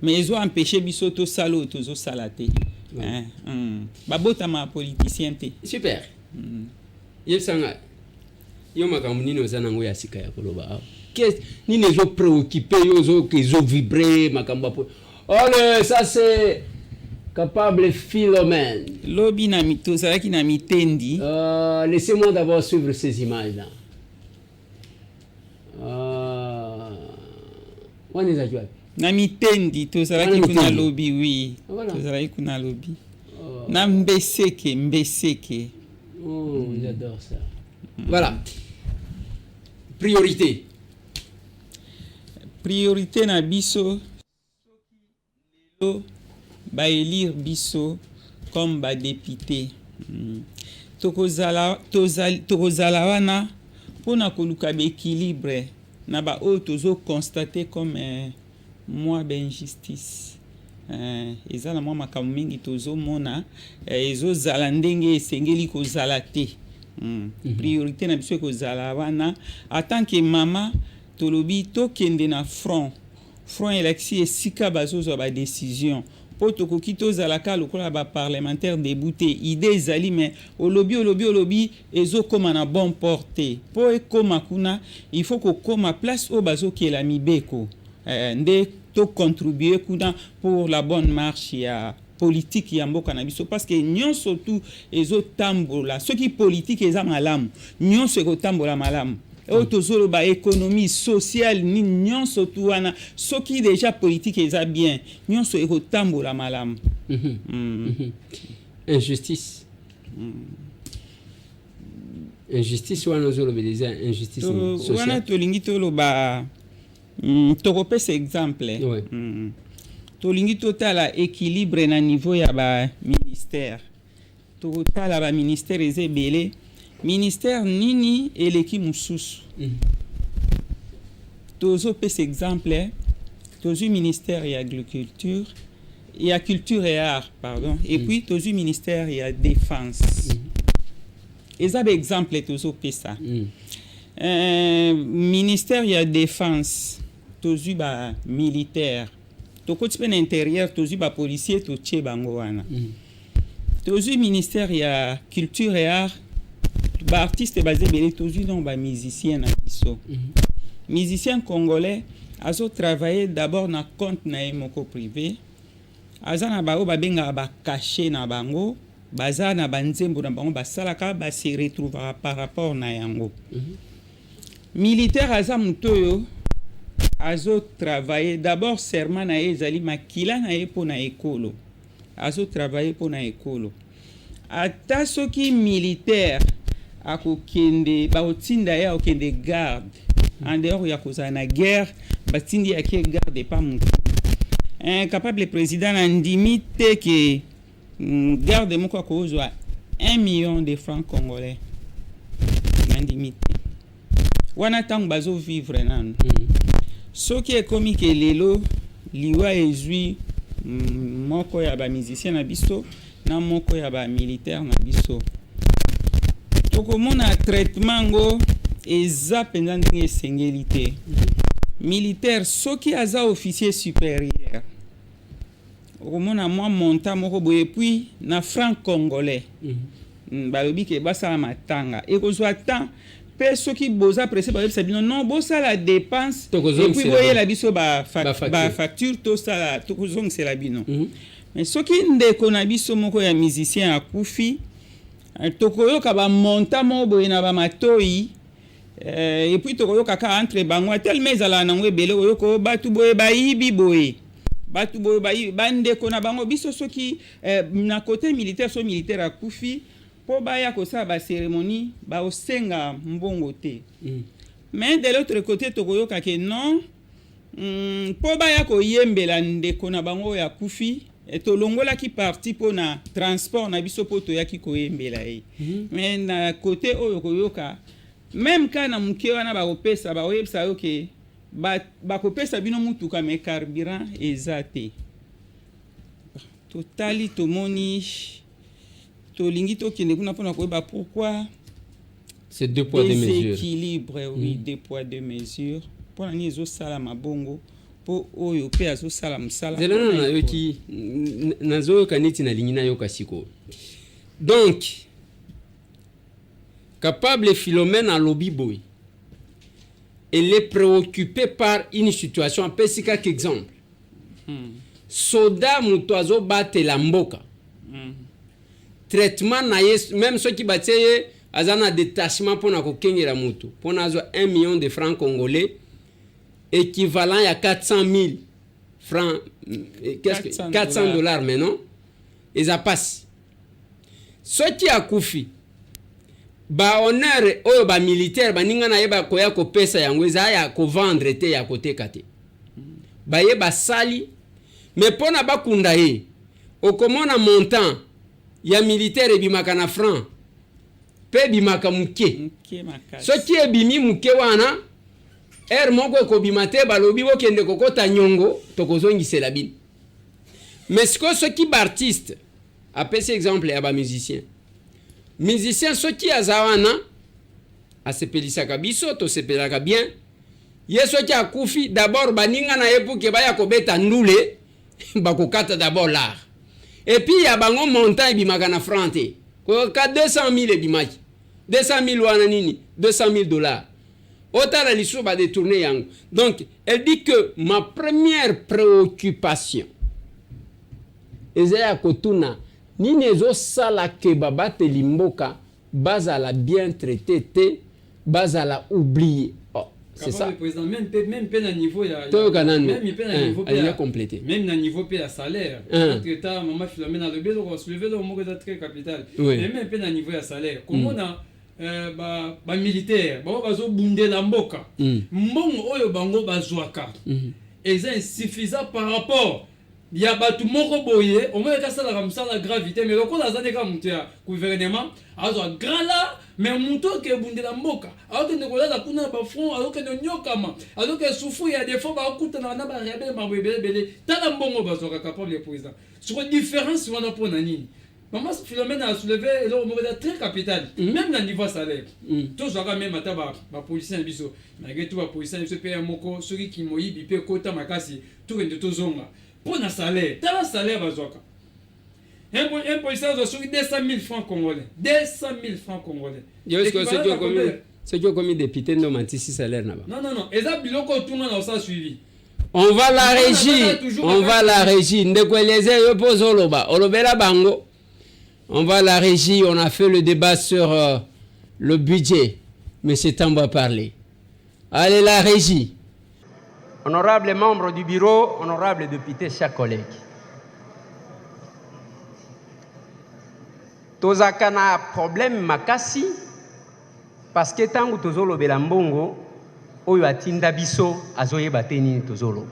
G: mais ezo empêcher biso to salo tozo sala te babota ma politicien te.
C: Super. Yebsanga yo makambo nini oza nango ya sika ya koloba nini ezo préoccupé yo ezo vibrer makambo Ça c'est capable Philomène.
G: Lobi na mito zalaki na mitendi.
C: Laissez-moi d'abord suivre ces images-là. On est à jouer.
G: Na mitendi tozalaki
C: Wana
G: kuna
C: mitendi.
G: lobi oui.
C: Voilà.
G: Tozalaki kuna lobi. Na mbeseke.
C: Oh, j'adore ça. Voilà. Priorité.
G: Priorité na biso lelo ba élire biso comme ba député. Tokozala wana pona koluka ba équilibre na ba oyo tozo constater comme moi d'injustice. Eza na mwa makambo mingi tozomona ezozala ndenge esengeli kozala te. Priorité na biso ekozala wana en tant que mama tolobi tokende na front elakisi esika bazozwa ba décision po tokoki tozalaka lokola ba parlementaire débouté idée ezali mais olobi ezokoma na bon porte po ekoma kuna il faut kokoma place oyo bazokela mibeko nde tocontribue kuna pour la bonne marche ya politique ya mboka na biso parce que nyonso tu ezotambola soki politique eza malamu nyonso ekotambola malamu oyo tozoloba économie sociale ni nyonso tu wana soki déjà politique eza bien nyonso ekotambola malamu.
C: Injustice. Injustice wana ozoloba déjà injustice sociale.
G: Wana tolingi toloba tokopesa exemple.
C: Ouais.
G: Tolingi totala équilibre na niveau ya ba ministère. Totala ba ministère eza ebele. Ministère nini eleki mususu. Tozopesa exemple. Tozu ministère ya agriculture. Il y a culture et art, pardon. Et puis, tozu ministère, il y a défense. Et ça, exemple, tozu pesa. Ministère, il y a défense. Tozu ba militaire. Tokoti pen intérieur, tozu ba policier, toche bango wana. Tozu ministère, il y a culture et art. Ba artiste basé belé, tozu non ba musicien na biso. Musicien congolais, azo travailler d'abord na compte na moko privé. Aza na bao babenga ba caché na bango baza na banzembo na bango basalaka ba se retrouvera par rapport na yango. Militaire aza mutoyo azo travailler d'abord serment na ezali makila na epo na ekolo azo travailler po na ekolo ata soki militaire akokende ba otinda ya okende garde en dehors ya kozala na guerre batindi ya ke garde pas mutu. Capable président andimi te que garde moko akozwa 1 million de francs congolais andimi te wana tango bazo vivre nanu soki ekomi ke lelo liwa ezwi moko ya ba musicien na biso na moko ya ba militaire na biso tokomona traitement ngo eza penza ndenge esengeli te. Militaire soki aza officier supérieur okomona mwa montant moko boye puis na franc congolais balobi ke basala matanga ekozwa temps pe soki boza pressé bayebisa bino non bosala dépense et puis boyela biso ba facture tosala tokozongisela bino. Mais soki ndeko na biso moko ya musicien akufi tokoyoka ba montant moko boye na ba matoi. Et puis tokoyoka ka entre bango tellement ezala nango ebele oyoko batu boye bayibi boye batu boye bayibi bandeko na bango biso soki na côté militaire so militaire akufi po baya kosala ba cérémonie ba osenga mbongo te. Mais de l'autre côté tokoyoka ke non po baya koyembela ndeko na bango ya kufi etolongola ki parti po na transport na biso po toyaki koyembela ye. Mais na côté oyo koyoka même quand na muke wana bakopesa baoyebisa yo ke bakopesa bino mutuka me carburant eza te. Totali tomoni tolingi tokende kuna mpona koyeba pourquoi
C: c'est 2 poids 2 mesures.
G: Équilibre, oui, 2 poids 2 mesures. Mpona ni ezosala mabongo po oyo pe azosala mosala
C: zelana na yoki nazoyoka neti nalingi nayoka siko. Donc Capable Philomène à lobby boy. Elle est préoccupée par une situation, un peu si quelques exemples. soda moto azobatela mboka traitement na ye même ceux qui batie ye aza na détachement mpona kokengela moto mpona azwa 1 million de francs congolais équivalent ya 400 000 francs 400 dollars maintenant eza pasi soki akufi ba honneur oyo ba militaire baninga na ye bakoya kopesa yango eza ya kovendre te ya koteka te baye basali mais mpona bakunda ye okomona montant ya militaire ebimaka na franc pe ebimaka muke soki ebimi muke wana ere moko ekobima te balobi bokende kokota nyongo tokozongisela bino mais sikoyo soki baartiste apesi exemple ya bamusicien musicien soki aza wana asepelisaka biso tosepelaka bien ye soki akufi d'abord baninga na ye puke baya kobeta ndule bakokata d'abord l'art et puis ya bango montant ebimaka na franc te koyoka 200 000 ebimaki 200 000 wana nini 200 000 dollars otala lisusu badetourne yango donc elle dit que ma première préoccupation eza ya kotuna nini ezosala ke babateli mboka bazala bien traité te bazala oublié. Oh, c'est ça.
F: Même na niveau ya
C: même complété.
F: Même na niveau pe ya salaire. Entre temps maman Philomène a le besoin de soulever le mot très capital. Mais même pe na niveau ya salaire. Comment na ba militaire ba bazo bundela mboka. Mbongo oyo bango bazwaka. Eza insuffisant par rapport il y a batu moko boye au moins ça la gravité mais lokola azane ka mutu ya gouvernement azo grand là mais mutu ke bundela mboka azo ne kola la kuna ba front azo ke nyokama azo ke souffrir ya des fois ba kuta na ba rebelle ma bebele tala mbongo bazoka capable le président sur différence on a pour nani maman Philomène a soulevé le mot très capital même na niveau salaire tous ça même ata ba policier biso malgré tout ba policier biso pe moko ceux qui moyibi pe kota makasi tout rende to zonga pour un salaire, t'as un salaire bazoka. Un policier doit soulever 200 000 francs congolais. 200 000 francs congolais.
C: Ceux qui ont commis député n'ont pas de salaire là-bas.
F: Non. Et ça, biloko tout le monde a ça suivi.
C: On va la régie. On va la régie. On va la régie. On a fait le débat sur le budget. Mais c'est temps de parler. Allez, la régie. Honorables membres du bureau, honorables députés, chers collègues. Tozaka na problème makasi parce que tangu tozolo belambongo oyo atinda biso azoyeba te nini tozolo.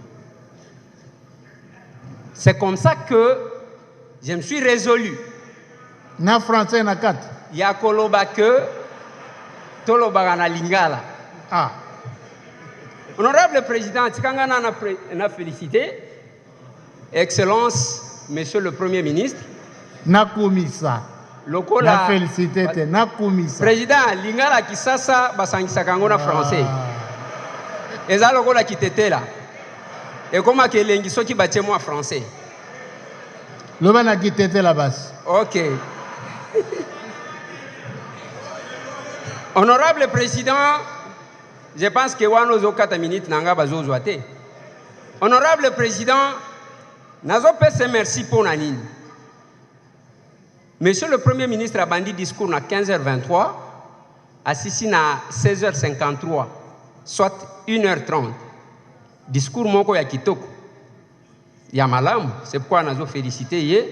C: C'est comme ça que je me suis résolu.
H: Na français na kat.
C: Ya koloba que tolobaka na lingala.
H: Ah.
C: Honorable Président, Tikangana n'a félicité. Excellence, Monsieur le Premier ministre.
H: Nakumisa.
C: Lokola.
H: Na félicité, nakumisa.
C: Président, Lingala Kisasa, Basangisa Kangona français. Et ça, Lokola qui était là. Et comment que l'engiso qui battait moi français?
H: Lobana qui était là-bas.
C: Ok. Honorable Président, je pense que Wanozo 4 minutes n'anga bazo zoate. Honorable Président, nazo pese merci pour nanine. Monsieur le Premier ministre a bandi discours à 15h23, assisté à 16h53, soit 1h30. Discours moko ya kitoko. Ya malamu, c'est pourquoi nazo félicité ye.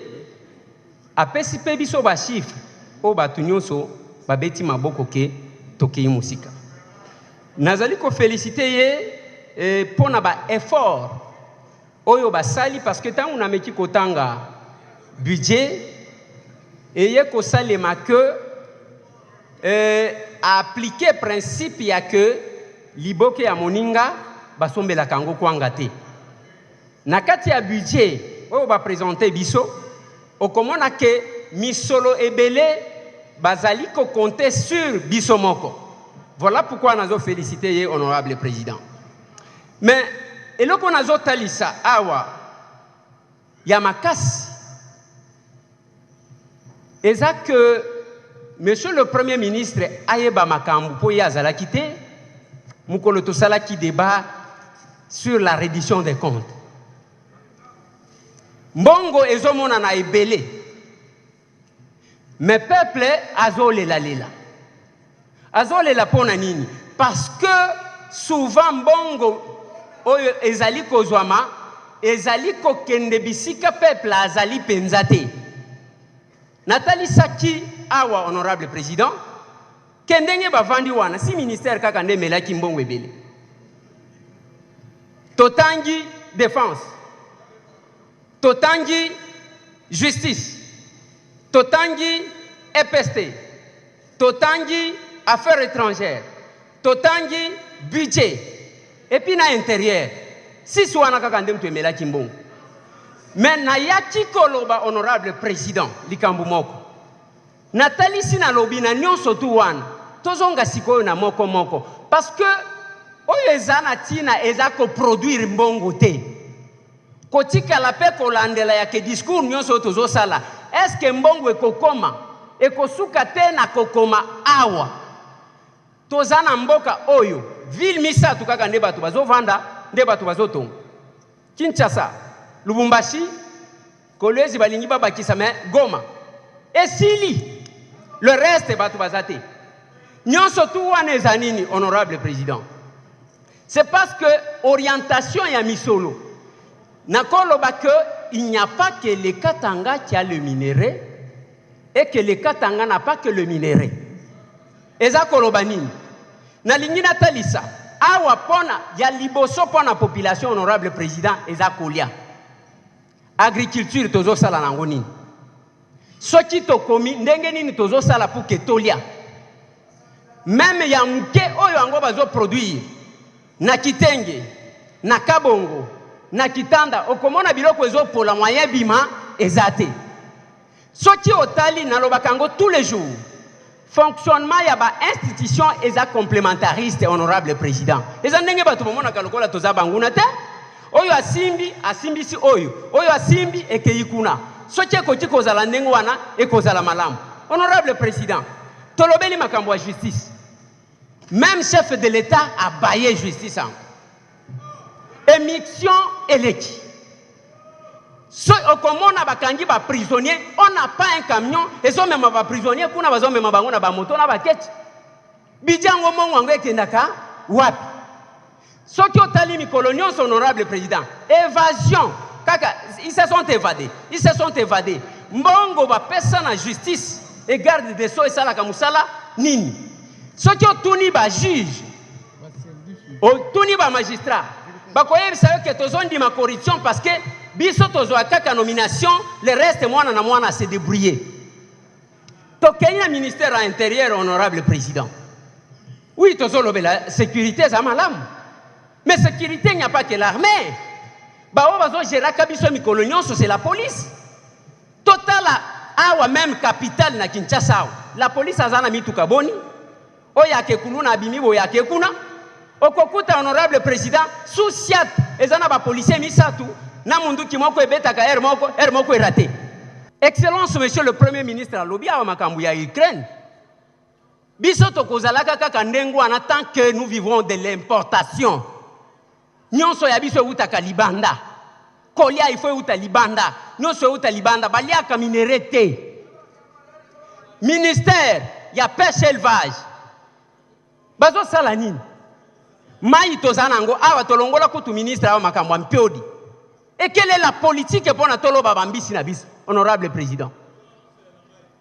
C: Apesi pe biso ba chiffre, o batunyoso babeti maboko ke tokei musika. Nazali ko féliciter ye pour na ba effort oyo basali parce que tant on a meki kotanga budget et ye ko salema que appliquer principe ya que liboke ya moninga basombela kango kwanga te na kati ya budget oyo ba présenter biso okomona ke misolo ebele bazali ko compter sur biso moko. Voilà pourquoi nous avons félicité honorable président. Mais, et là qu'on a talisa, awa, yamakasi. Et ça que, monsieur le Premier ministre, ayeba makambu po yazala kite, mukolo tosala qui débat sur la reddition des comptes.
I: mbongo ezomona na ebele mais peuple azolela lela azolela pona nini parce que souvent mbongo oyo ezali kozwama ezali kokende bisika peuple azali penza te natalisaki awa honorable président kendenge bavandi wana si ministère kaka nde emelaki mbongo ebele totangi défense totangi justice totangi EPST totangi affaires étrangères totangi budget et puis na intérieur si wana kaka nde mtu emelaki mbongo mais nayaki koloba honorable président likambo moko natalisi na lobi na nyonso tu wana tozonga sikoyo na moko moko parce que oyo eza na tina eza koproduire mbongo te kotikala mpe kolandela yake discours nyonso tozosala eske mbongo ekokoma ekosuka te na kokoma awa toza na mboka oyo ville misato kaka nde bato bazovanda nde bato bazotonga Kinshasa Lubumbashi Kolwezi balingi babakisa me Goma esili le reste bato bazate nyonso tu wana eza nini honorable président c'est parce que orientation ya misolo nakoloba que il n'y a pas que le Katanga qui a le minerai et que le Katanga n'a pas que le minerai eza koloba nini nalingi natalisa awa pona ya liboso pona population honorable président eza kolia agriculture tozosala nango nini soki tokomi ndenge nini tozosala pour que tolia même ya muke oyo yango bazoproduire na Kitenge na Kabongo na Kitanda okomona biloko ezopola moyen bima ezate soki otali nalobaka yango tous les jours fonctionnement ya ba institution eza complémentariste honorable président eza ndenge bato bamonaka lokola toza banguna te oyo asimbi si oyo asimbi ekei kuna soki ekoti kozala ndenge wana ekozala malamu honorable président tolobeli makambo ya justice même chef de l'état a baillé justice en émission eleki so okomona bakangi ba prisonnier on n'a pas un camion ezo mema ba prisonnier kuna bazo mema bango na ba moto na ba keti bijango mongo ngo ekendaka wapi soki otali mikolo nyonso honorable président évasion kaka ils se sont évadés mbongo ba pesa na justice et garde des sceaux esala ka musala nini soki otuni ba juge otuni ba magistrat bakoyebisa yo ke tozondi ma corruption parce que biso tozwa kaka nomination le reste mwana na mwana se débrouiller tokei na ministère de l'intérieur honorable président oui tozolobela sécurité za malamu mais sécurité il n'y a pas que l'armée bao bazo géraka biso mikolo nyonso c'est la police totala awa même capitale na Kinshasa la police azana mituka boni oya ke kuluna abimi boya ke kuna okokuta honorable président souciat ezana ba policier misatu na mundu ki moko ebetaka er moko eraté excellence monsieur le premier ministre alobi awa makambu ya Ukraine biso tokozalaka kaka ndengo wana tant que nous vivons de l'importation nyonso ya biso utaka libanda kolia il faut uta libanda nyonso uta libanda baliaka minerete ministère ya pêche élevage bazo sala nini mai tozana ngo awa tolongola kutu ministre awa makambo mpiodi et quelle est la politique pour na toloba bambisi na biso honorable président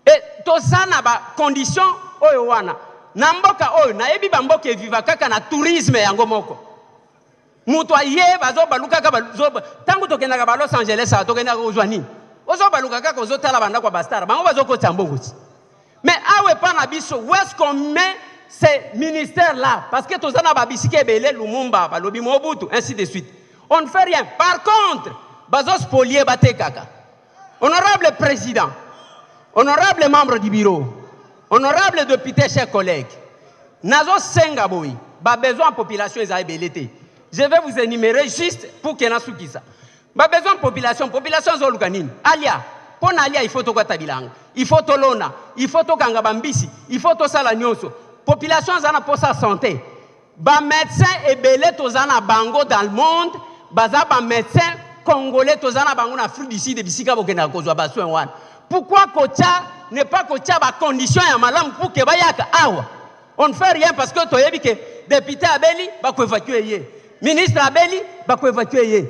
I: et tozana ba condition oyo wana na mboka oyo na yebi ba mboka eviva kaka na tourisme yango moko mutu aye bazo baluka kaka bazo tangu tokenda ba Los Angeles tokenda ko zwa ozo baluka kaka ozo tala banda kwa bastar bango bazo ko tambongo mais awe pa na biso où est-ce qu'on met ces ministères là parce que tozana ba bisike belé Lumumba balobi Mobutu ainsi de suite on ne fait rien par contre bazo spolier bate kaka honorable président honorable membre du bureau honorable député chers collègues nazo senga boy ba besoin population ezali belete je vais vous énumérer juste pour que nasuki ça ba besoin population zoluka nini alia pona alia il faut to kwata bilanga il faut to lona il faut to kanga bambisi il faut to sala nyonso population zana pour sa santé ba médecin ebele to zana bango dans le monde baza ba médecin Congolais, tozana bango na Afrique du Sud et bisika bokenda kozwa basoin wana. Pourquoi kocha ne pas kocha ba condition ya malamu pour que bayaka awa? On ne fait rien parce que toyebi que député abeli ba ko évacuer yé. Ministre abeli ba ko évacuer yé.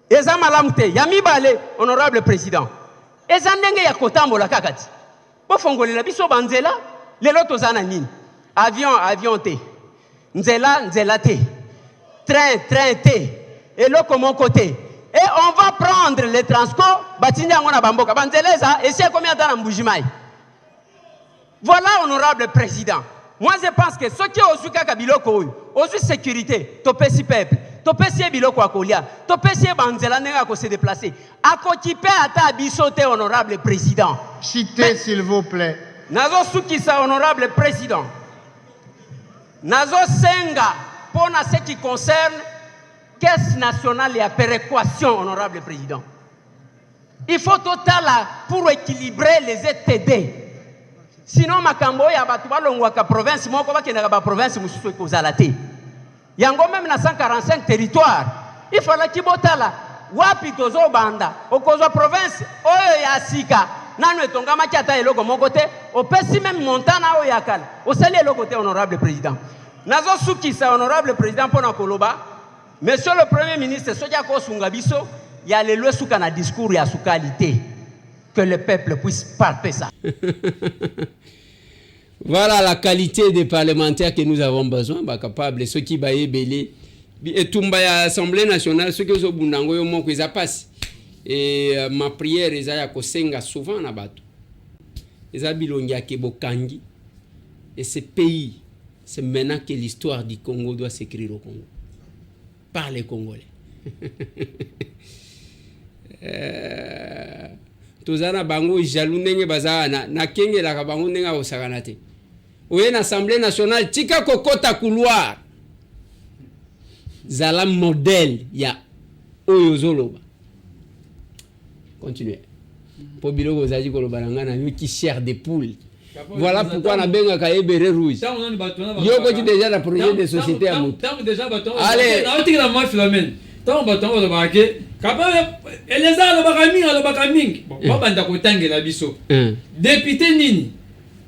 I: Eza malamu te. Yami bale honorable président. Eza ndenge ya kotambola kakati. Bo fongolela biso banzela lelo tozana nini? Avion te. Nzela te. Train te. Et là comment côté. Et on va prendre les transports, batindi ngona bamboka. Banzeleza, et c'est combien de temps Mbujimai? Voilà, honorable président. Moi, je pense que ce qui est au Zuka Kabiloko, au sécurité, topesi peuple, topesi biloko akolia, topesi banzela nenga ko se déplacer. Akokipe ata bisote, honorable président.
H: Chitez, s'il vous plaît.
I: Nazo Sukisa, honorable président. Nazo Senga, pour ce qui concerne Caisse nationale et à péréquation, honorable président. Il faut total pour équilibrer les ETD. Sinon, makambo ya batu balongwaka province moko bakendaka ba province mususu ekozala te. Yango même na 145 territoires. Il faut la kibotala wapi tozo banda okozwa province oyo ya sika nanu etongama kiata eloko moko te opesi même montana oyo yakala osali eloko te, honorable président. Nazo sukisa, honorable président, pona koloba. Monsieur le Premier ministre, ce qui a Sungabiso, il y a les lois sous un discours et à sous qualité. Que le peuple puisse parler ça.
C: Voilà la qualité des parlementaires que nous avons besoin. Capable, ceux qui baillent belé. Et tout l'Assemblée nationale, ceux qui sont bundango yo moko ils passent. Et ma prière est à kosenga souvent na bato. Ils abilongia kebokangi. Et ce pays, c'est maintenant que l'histoire du Congo doit s'écrire au Congo. Par les Congolais. Tozana bango jaloux ndenge bazana na kenge la bango ndenge osakana te. Oye na Assemblée nationale tika kokota couloir. Zala modèle ya oyo zoloba. Continuez. Po biloko zaji koloba ngana yo qui chair de poule. Voilà pourquoi on a bien qu'à Béré Rouge. Yo que tu déjà le projet de société à Moutou. Allez. Tant bâton le baquet. Capable. Et les gens le bakaming. Bon, banda kotange la biso. Député nini.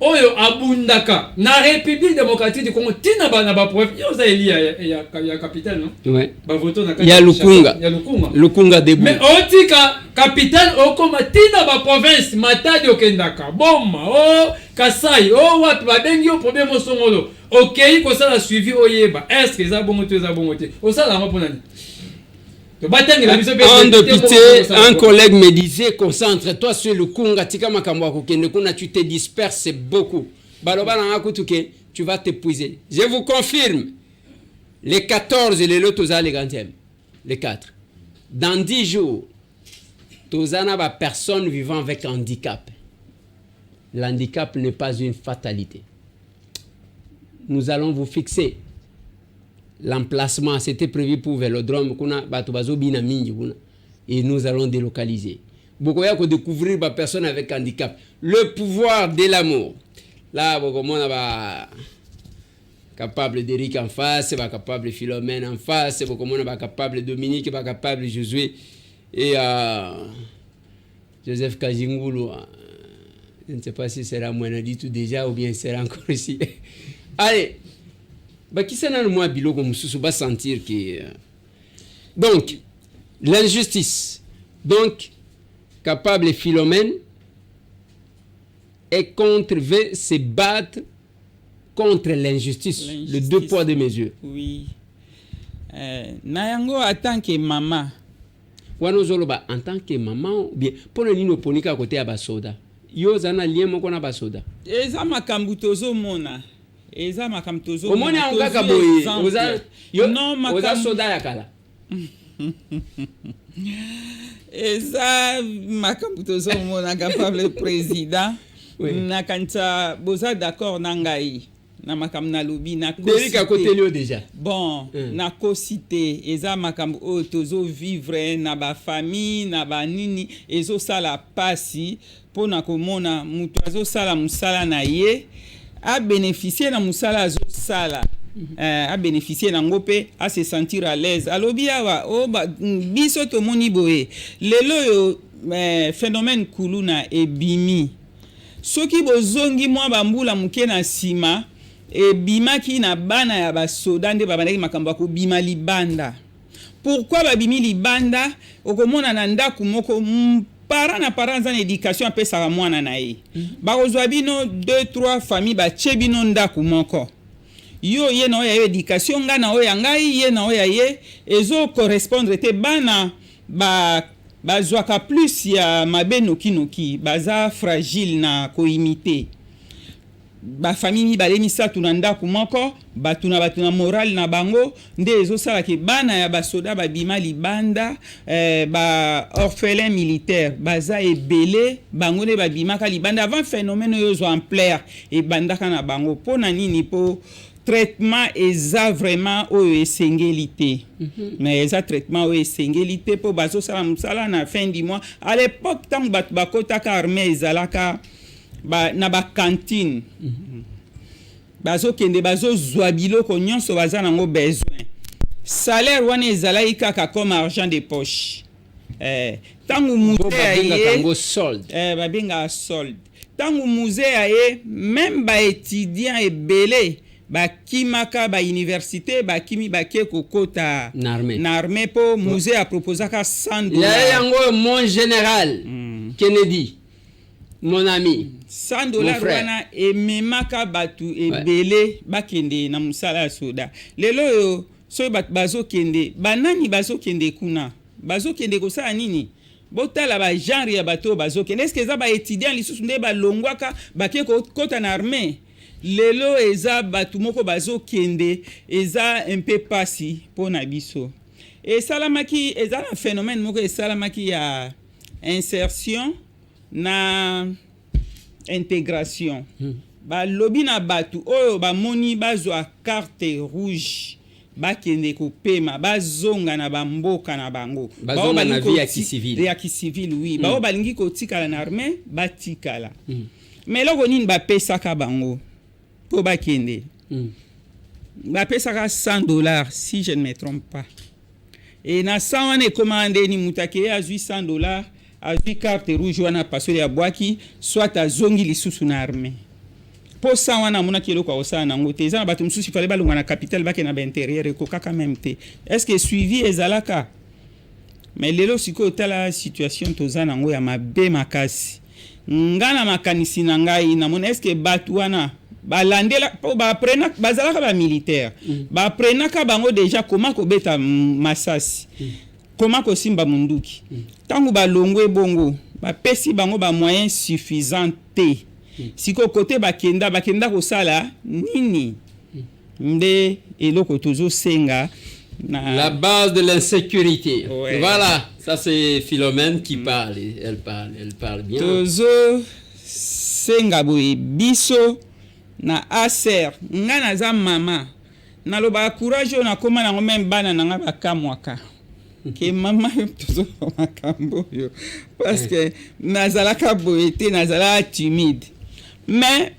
C: Oyo abundaka na République démocratique du Congo tina bana ba prof. Yo za eli ya capitaine non? Ouais. Ba voto na ya Lukunga. Ya Lukunga. Lukunga debout. Mais otika capitaine okoma tina ba province matadi okendaka. Boma o Kasai o wat ba bengi o problème songolo. OK ko ça la suivi oyeba. Est-ce que za bongo te? O ça la mapona ni. Un député, un collègue me disait, concentre-toi sur le Kunga, tika makambo kokende kuna, tu te disperses beaucoup. Baloba na kutuke, tu vas t'épuiser. Je vous confirme, les 14 et les lots toza les 20e, les 4. Dans 10 jours, tozana ba personne vivant avec handicap. L'handicap n'est pas une fatalité. Nous allons vous fixer. L'emplacement, c'était prévu pour Vélodrome, et nous allons délocaliser. Beaucoup de découvrir des personnes avec handicap. Le pouvoir de l'amour. Là, beaucoup de gens capable d'Éric en face, capable de Philomène en face, beaucoup de gens capable de Dominique, capable de Josué et Joseph Kajingulu. Je ne sais pas si c'est moi dit tout déjà ou bien c'est encore ici. Allez. Qui s'en a le moins biloko mususu va sentir que donc l'injustice, donc capable Philomène et veut se battre contre l'injustice, le deux poids deux mesures.
G: Oui. Nayango en tant que maman.
C: Wano zoloba en tant que maman bien pour le nino ponika côté à basoda. Yo zana lien moko na basoda.
G: Eza makambu tozo mona. Eza makambu tozo.
C: Omoni angaka boye. Oza yo non makambu. Oza soda ya kala. Eza
G: makambu tozo mona capable président. Na kanta boza d'accord na ngai. Na makambu na lobi na ko.
C: Derika côté lio déjà.
G: Bon, na ko cité eza makambu o tozo vivre na ba famille na ba nini ezo sala pasi pona komona mutu azo sala musala na ye a bénéficier na musala azo sala a bénéficier nango pe a se sentir à l'aise alobi awa o ba biso to moni boye lelo yo phénomène kuluna ebimi soki bozongi mwa bambula muke na sima ebimaki na bana ya basoda nde babandaki makambo ko bima libanda. Pourquoi babimi libanda okomona na ndaku moko parents en éducation apesaka mwana na ye bakozwa bino 2-3 famille batie bino ndaku moko yo ye na oya ye éducation nga na oya ngai ye na oya ye ezo correspondre te bana bazwaka plus ya mabe noki baza fragile na koimite famille mibale misatu na ndaku moko batuna moral na bango nde ezosalaka bana ya basoda babima libanda orphelin militaire baza ebele bango nde babimaka libanda avant phénomène oyo ozwa ampleur ebandaka na bango mpo na nini po traitement eza vraiment oyo esengeli te mais eza traitement oyo esengeli te mpo bazosala mosala na fin du mois à l'époque ntango bato bakotaka armée ezalaka na bakantine bazokende bazozwa biloko nyonso baza nango besoin salaire wana ezalaki kaka comme argent de poche ntango musée aye babengaka solde ntango musée aye même baétudiant ebele bakimaka bauniversité bakimi bake kokota na armée mpo musée aproposaka $100
C: yango mon général Kennedy mon ami
G: $100 wana ememaka batu ebele bakende na musala ya soda lelo yo soki bato bazokende banani bazokende kuna bazokende kosala nini botala ba genre ya bato bazokende est-ce que eza baétudiant lisusu nde balongwaka bake kota na armée lelo eza batu moko bazokende eza un peu pasi mpo na biso esalamaki eza na phénomène moko esalamaki ya insertion na intégration balobi na batu oyo bamoni bazwa carte rouge bakende kopema bazonga na bamboka na bango
C: bazonga na vie ya
G: civil oui bao balingi kotikala na armée batikala mais loko nini bapesaka bango po bakende bapesaka $100 si je ne me trompe pas et na 100 wana ekomande ni mutake azwi $100 azwi carte rouge wana pasoli ya bwaki soit azongi lisusu na armée po sa wana amonaki eloko akosala nango te eza na bato mosusu ifale balongwa na capitale bake na baintérieur ekokaka même te est-ce que suivi ezalaka mais lelo sikoyo otala situation toza nango ya mabe makasi nga na makanisi na ngai namona est-ce que bato wana balandela po bazalaka bamilitaire baprenaka bango deja koma kobeta masasi koma kosimba munduki ntango balongwe bongo bapesi bango bamoyen suffisant te siko kote bakenda kosala nini nde eloko tozosenga
C: la base de l'insécurité. Voilà, ça c'est Philomène qui parle, elle parle bien.
G: Tozosenga boye biso na aser nga naza mama naloba courage na koma nango même bana nanga bakamwaka ke mama tozo makambo yo parce que nazalaka boye te nazala timide mais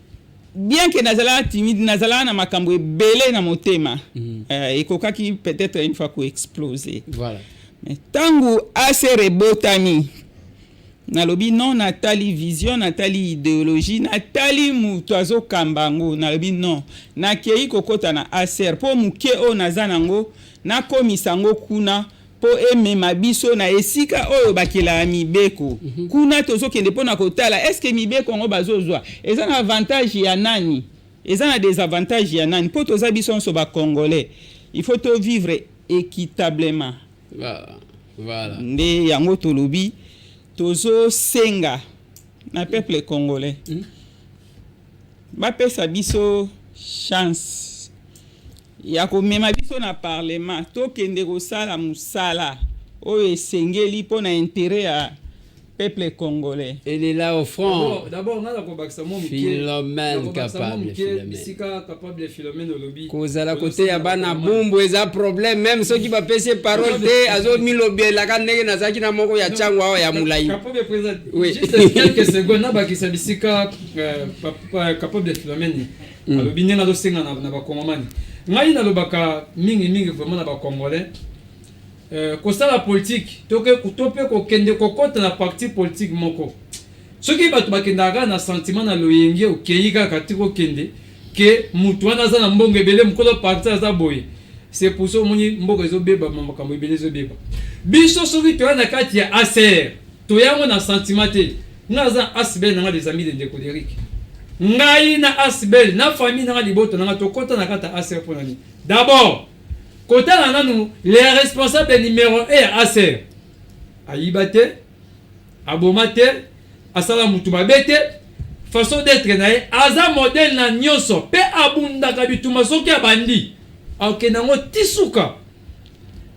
G: bien que nazala timide nazala na makambo ebele na motema ekokaki peut-être une fois ko exploser
C: voilà
G: mais tangu aser ebotami nalobi non natali vision natali idéologie natali mutu azokambango nalobi non nakei kokota na aser po muke o naza nango nakomisa ngo kuna po emema biso na esika oyo bakela mibeko kuna tozokende po na kotala est-ce que mibeko ngo bazozwa eza na avantage ya nani eza na désavantage ya nani po toza biso nso ba congolais il faut to vivre équitablement
C: voilà
G: nde yango tolobi tozo senga na peuple congolais bapesa biso chance ya komema biso na parlement tokende kosala musala oyo esengeli mpo na intérêt ya peuple congolais.
C: Elle est là au front.
F: D'abord, on a la compagnie
C: Philomène capable.
F: Philomène au lobby.
C: Cause à la côté ya bana bumbu eza problème même ceux qui va passer parole de azo milobi la kanenge na zaki na moko ya changwa ya mulai.
F: Capable président. Oui. Juste quelques secondes na ba ki sabisika capable de Philomène. Alobi nena do senga na ba komamani. ngai nalobaka mingi vraiment na ba congolais kosala politique to pe kokende kokota na parti politique moko soki bato bakendaka na sentiment na loyenge okei kaka ti kokende ke mutu wana aza na mbongo ebele mokolo parti aza boye c'est pour ça omoni mboka ezobeba makambo ebele ezobeba biso soki toya na kati ya acer toyango na sentiment te nga aza asbel nanga des amis de ndeko Derrick ngai na asbel na famille nanga liboto nanga tokota na kati ya acer mpo nani d'abord kotala nanu les responsables numéro 1 ya acer ayiba te aboma te asala mutu mabe te façon d'être na ye aza modèle na nyonso pe abundaka bituma soki abandi akendango tisuka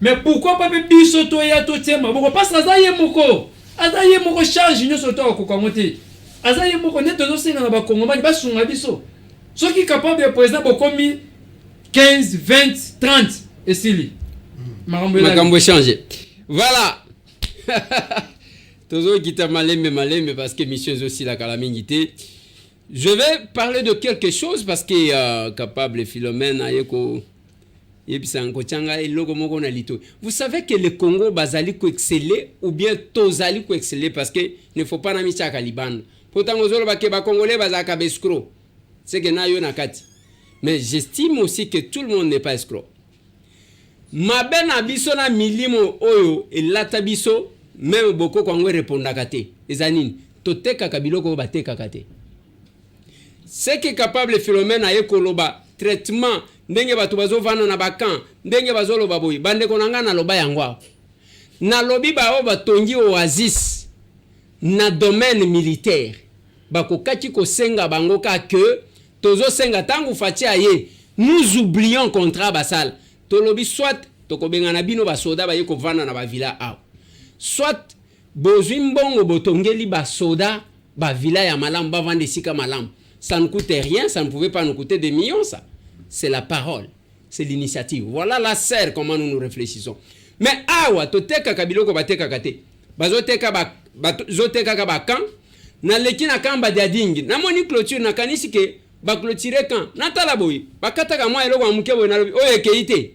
F: mais pourquoi pas biso toya totie maboko parce que aza ye moko charge nyonso to akokango te aza ye moko nde tozosenga na bakongomani basunga biso soki capable président bokomi 15 20 30 esili
C: makambo échanger voilà toujours quitter malembe parce que mission aussi la calamité. Je vais parler de quelque chose parce que capable Philomène ayeko yebisango changa eloko moko na lito. Vous savez que le Congo bazali ko exceller ou bien tozali ko exceller parce que ne faut pas na micha kalibanda. Pourtant ozolo ba ke ba congolais bazaka escroc. C'est que na yo na kati. Mais j'estime aussi que tout le monde n'est pas escroc. Mabena biso na milimo oyo elata biso même beaucoup quand on répond à kate ezanini toteka kabiloko bateka kate c'est que capable Philomène aye koloba traitement ndenge batu bazo vana na bakan ndenge bazo loba boy bande konanga na loba yangwa na lobi ba o batongi oasis na domaine militaire bakokaki ko senga bango ka que tozo senga tangu fatia aye nous oublions contrat basal to lobi soit tokobenga na bino ba soda ba ye ko vana na ba villa a soit bozwi mbongo botongeli ba soda ba villa ya malam ba vendre sika malam ça ne coûte rien, ça ne pouvait pas nous coûter des millions ça. C'est la parole, c'est l'initiative. Voilà la serre comment nous réfléchissons. Mais awa toteka kabiloko bateka kate. Bazoteka ka kan na leki na kamba dia dingi. Na moni clôture na kanisi ke ba clôturer kan. Na tala boy, bakata ka mwa eloko amuke boy na lobi oye keite.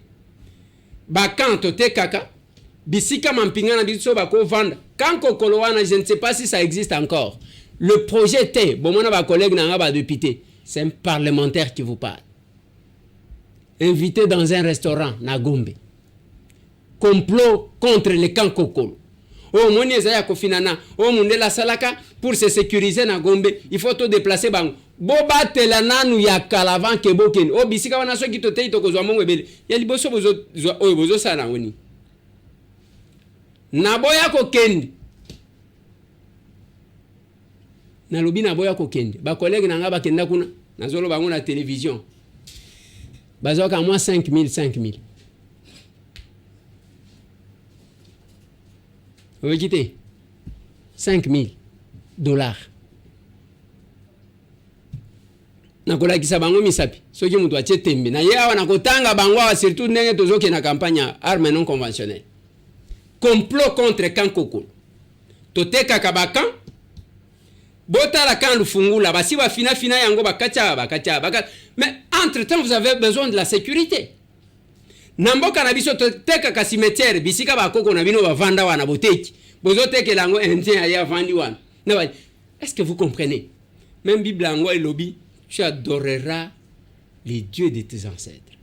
C: Ba kan toteka ka bisika mampinga na biso bako vendre. Quand kokolowana, je ne sais pas si ça existe encore. Le projet était, bon, mon collègue n'a pas député, c'est un parlementaire qui vous parle. Invité dans un restaurant, na Gombe. Complot contre les camps Kokolo. Oh, mon Ezaya Kofinana, oh, mon la Salaka, pour se sécuriser na Gombe, il faut tout déplacer bang. Boba telana nou ya kalavan keboken. Oh, bisika wana so ki tote itoko zwa mongo ebele. Ya liboso bozo sana woni. Na boya kokende. Na lobi na boya kokende ba collègue na nga bakenda kuna nazolo bango na télévision bazoka moi 5000 vous quittez $5,000 na kola kisa bango misapi soki mutu atie tembe na yewa na kotanga bango surtout ndenge tozoke na campagne armes non conventionnelles complot contre Kankoko toteka kabakan bota la kan lufungula basi ba fina yango bakacha mais entre temps vous avez besoin de la sécurité namboka na biso teka ka cimetière bisika ba koko na bino ba vanda wana boteki bozo teke lango indien aya vandi wana est-ce que vous comprenez même Bible ango elobi tu adoreras les dieux de tes ancêtres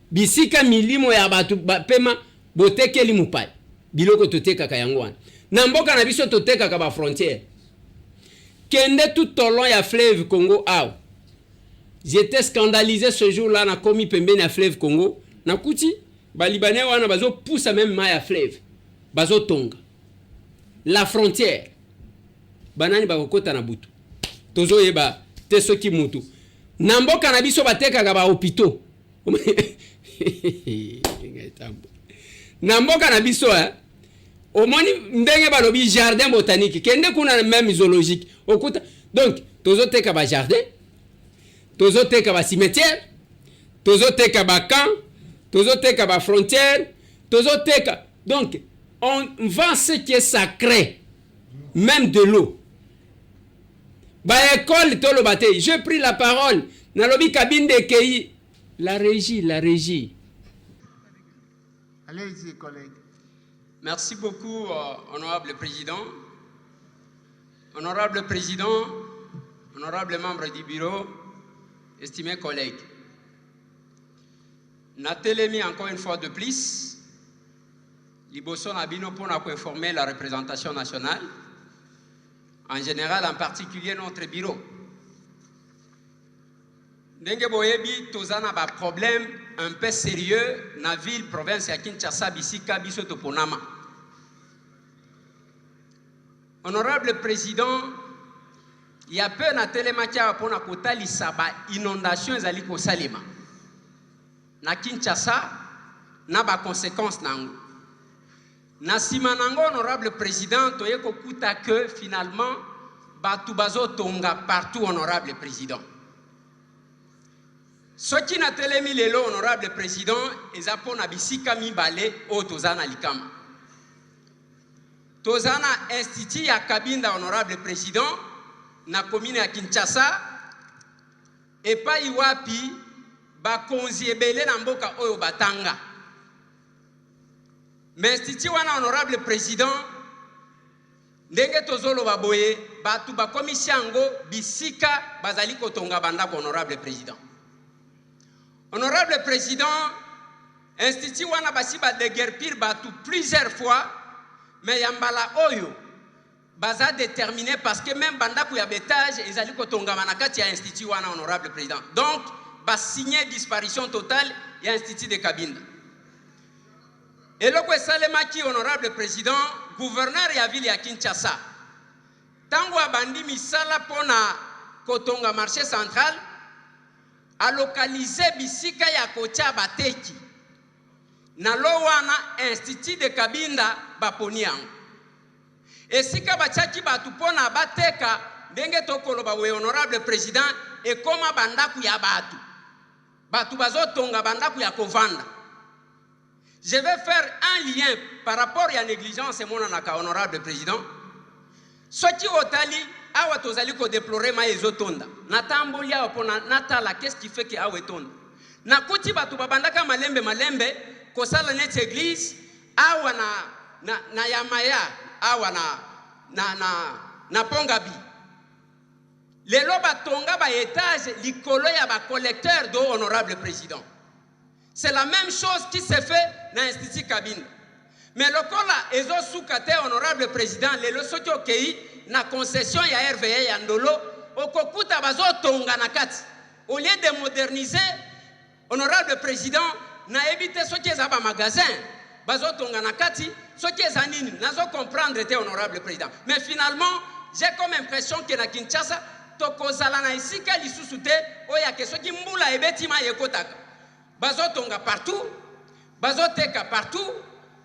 C: bisika milimo ya batu pema boteke limupai biloko toteka ka yango wana namboka na biso toteka ka ba frontière kende tout au long ya fleuve Congo ah. J'étais scandalisé ce jour-là na komi pembeni ya fleuve Congo na kuti ba libanais wana bazo poussa même ma ya fleuve bazo tonga la frontière banani ba kokota na butu tozo yeba te soki mutu na mboka na biso bateka ka ba hôpitaux na mboka na biso omoni ndenge balobi jardin botanique kende kuna même zoologique okuta donc tozoteka ba jardin tozoteka ba cimetière tozoteka ba camp tozoteka ba frontière tozoteka donc on vend ce qui est sacré même de l'eau ba école tolo bate j'ai pris la parole na lobi kabinde kei La régie, la régie.
H: Allez-y, collègues.
I: Merci beaucoup, honorable président. Honorable président, honorable membre du bureau, estimés collègues. Natelemi encore une fois de plus, Liboso Nabino pour nous informer la représentation nationale, en général, en particulier notre bureau. Ndenge boyebi tozana ba problème un peu sérieux na ville province ya Kinshasa bisika biso toponama. Honorable président, il y a peu na telemakia pona kotalisa ba inondation ezali kosalema. Na Kinshasa na ba conséquences nango. Na sima nango honorable président toye kokuta que finalement batu bazo tonga partout honorable président. Ce qui n'a telemi lelo honorable président eza pona bisika mibale o tozana likama. Tozana institut ya Kabinda honorable président na commune ya Kinshasa epai wapi bakonzi ebele na mboka oyo batanga. Mais institut wana honorable président ndenge tozolo baboye batu bakomisi yango bisika bazali kotonga bandako honorable président. Honorable président, institut wana basi ba déguerpir batu plusieurs fois, mais yambala oyo baza déterminé parce que même bandako ya betage ezali kotonga manakati ya institut wana honorable président. Donc ba signer disparition totale ya institut de Kabinda. Et loko esalemaki honorable président, gouverneur ya ville ya Kinshasa. Tango abandi misala pona kotonga marché central a localisé bisika ya kocha bateki na lo wana institut de Kabinda baponi yango esika bachaki batu pona bateka ndenge tokoloba we honorable président ekoma bandaku ya batu bazotonga bandaku ya kovanda. Je vais faire un lien par rapport à la négligence et mon honorable président. Ce qui otali awa tozali ko déplorer ma ezotonda natamboli awa pona natala qu'est-ce qui fait que awa etonda nakuti batu babandaka malembe kosala net église awa na yamaya awa na pongabi lelo batonga ba étage likolo ya ba collecteur d'eau honorable président. C'est la même chose qui se fait dans l'institut Kabinda. Mais le kola ezo soukate honorable président lelo soki okei na concession ya RVA ya Ndolo okokuta bazo tonga na kati au lieu de moderniser honorable président na éviter soki eza ba magasin bazo tonga na kati soki eza nini nazo comprendre te honorable président. Mais finalement j'ai comme impression que na Kinshasa tokozala na isika lisusu te oya ke soki mbula ebetima yekotaka bazo tonga partout bazo teka partout.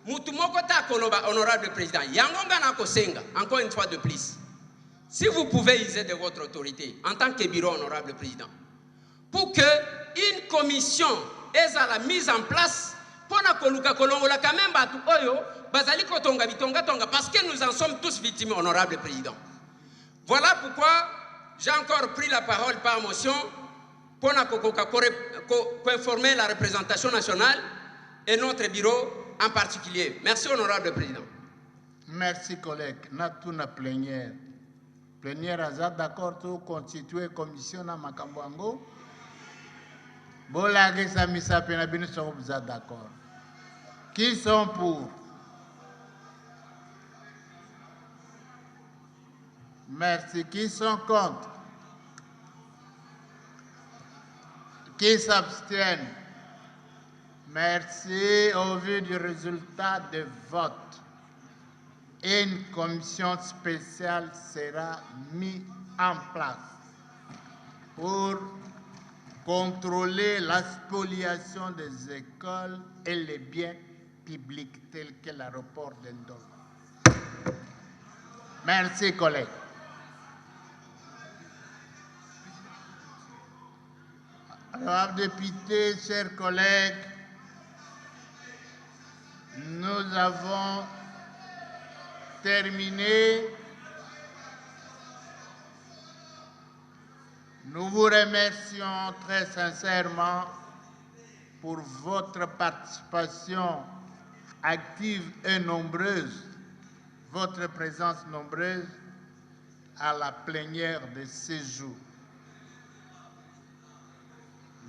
I: Moutoumokota Koloba, honorable président, Yangonga na Kosenga, encore une fois de plus. Si vous pouvez user de votre autorité en tant que bureau honorable président, pour que une commission ait la mise en place pour na koluka kolongola quand même batu oyo bazali kotonga bitonga tonga parce que nous en sommes tous victimes honorable président. Voilà pourquoi j'ai encore pris la parole par motion pour na informer la représentation nationale et notre bureau en particulier. Merci, honorable président.
H: Merci, collègue. Natuna plénière. Plénière, aza d'accord pour constituer commission na Makambwango. Bola Gesa Misa Penabini sont d'accord. Qui sont pour? Merci. Qui sont contre? Qui s'abstiennent? Merci. Au vu du résultat de vote, une commission spéciale sera mise en place pour contrôler la spoliation des écoles et les biens publics tels que l'aéroport d'Endolo. Merci, collègues. Alors, députés, chers collègues, nous avons terminé. Nous vous remercions très sincèrement pour votre participation active et nombreuse, votre présence nombreuse à la plénière de ces jours.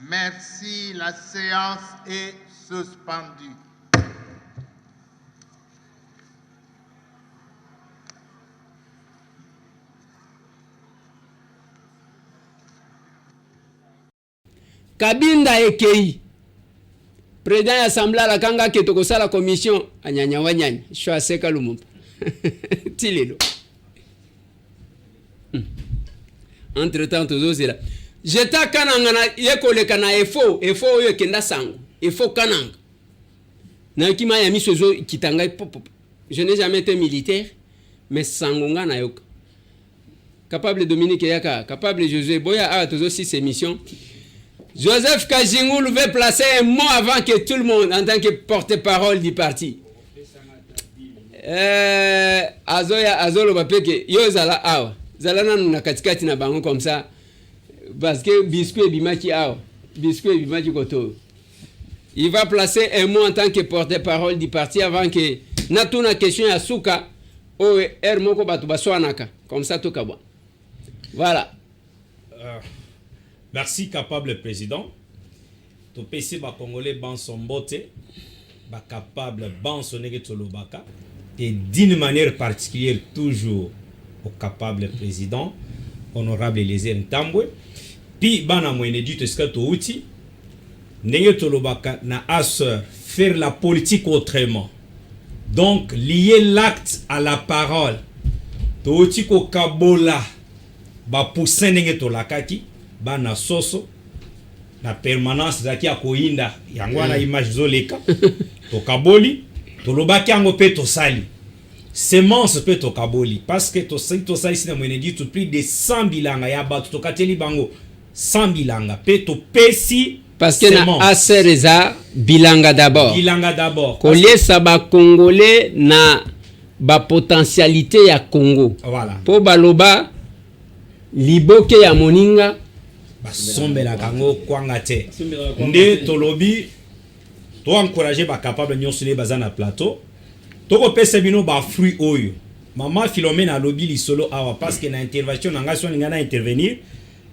H: Merci, la séance est suspendue.
C: Kabinda ekei président ya assemblée la kanga ke tokosala commission anyanya wanyanya sho aseka lumumba tilelo entre temps toujours là jeta kananga na yekoleka na efo oyo kenda sango efo kananga na kima ya misozo kitanga pop. Je n'ai jamais été militaire mais sangonga na yoka capable Dominique Yaka capable Josué Boya a toujours six émissions. Joseph Kajingul veut placer un mot avant que tout le monde, en tant que porte-parole du parti. Azolo bapeke yo zala awa. Zala na katikati na bango comme ça. Parce que biscuit bimaki awa. Biscuit bimaki koto. Il va placer un mot en tant que porte-parole du parti avant que natuna question ya suka o moko batu baswanaka. Comme ça tout kabwa. Voilà.
J: Merci, capable président. To PC ba Congolais ban son botte, ba capable ban son Tolobaka, et d'une manière particulière toujours au capable président, honorable Eliezer Ntambwe. Puis bana moyenne du to outil, nenge Tolobaka na asseur faire la politique autrement. Donc lier l'acte à la parole. To outil ko kabola ba poussin nenge tolakaki. Bana soso na permanence zaki ya koinda yango na image zoleka to kaboli to lobaki yango pe to sali semence pe to kaboli parce que to sali sina mwene dit tout plus de 100 bilanga ya ba to kateli bango 100 bilanga pe to pesi
C: parce que na asereza bilanga d'abord kolesa ba congolais na ba potentialité ya Congo
J: voilà
C: po baloba liboke ya moninga
J: basombela kango kwanga te nde tolobi to encourager ba capable nyonso le bazana plateau to ko pesa bino ba fruit oyo maman Philomène a lobby li solo awa parce que na intervention na ngation ngana intervenir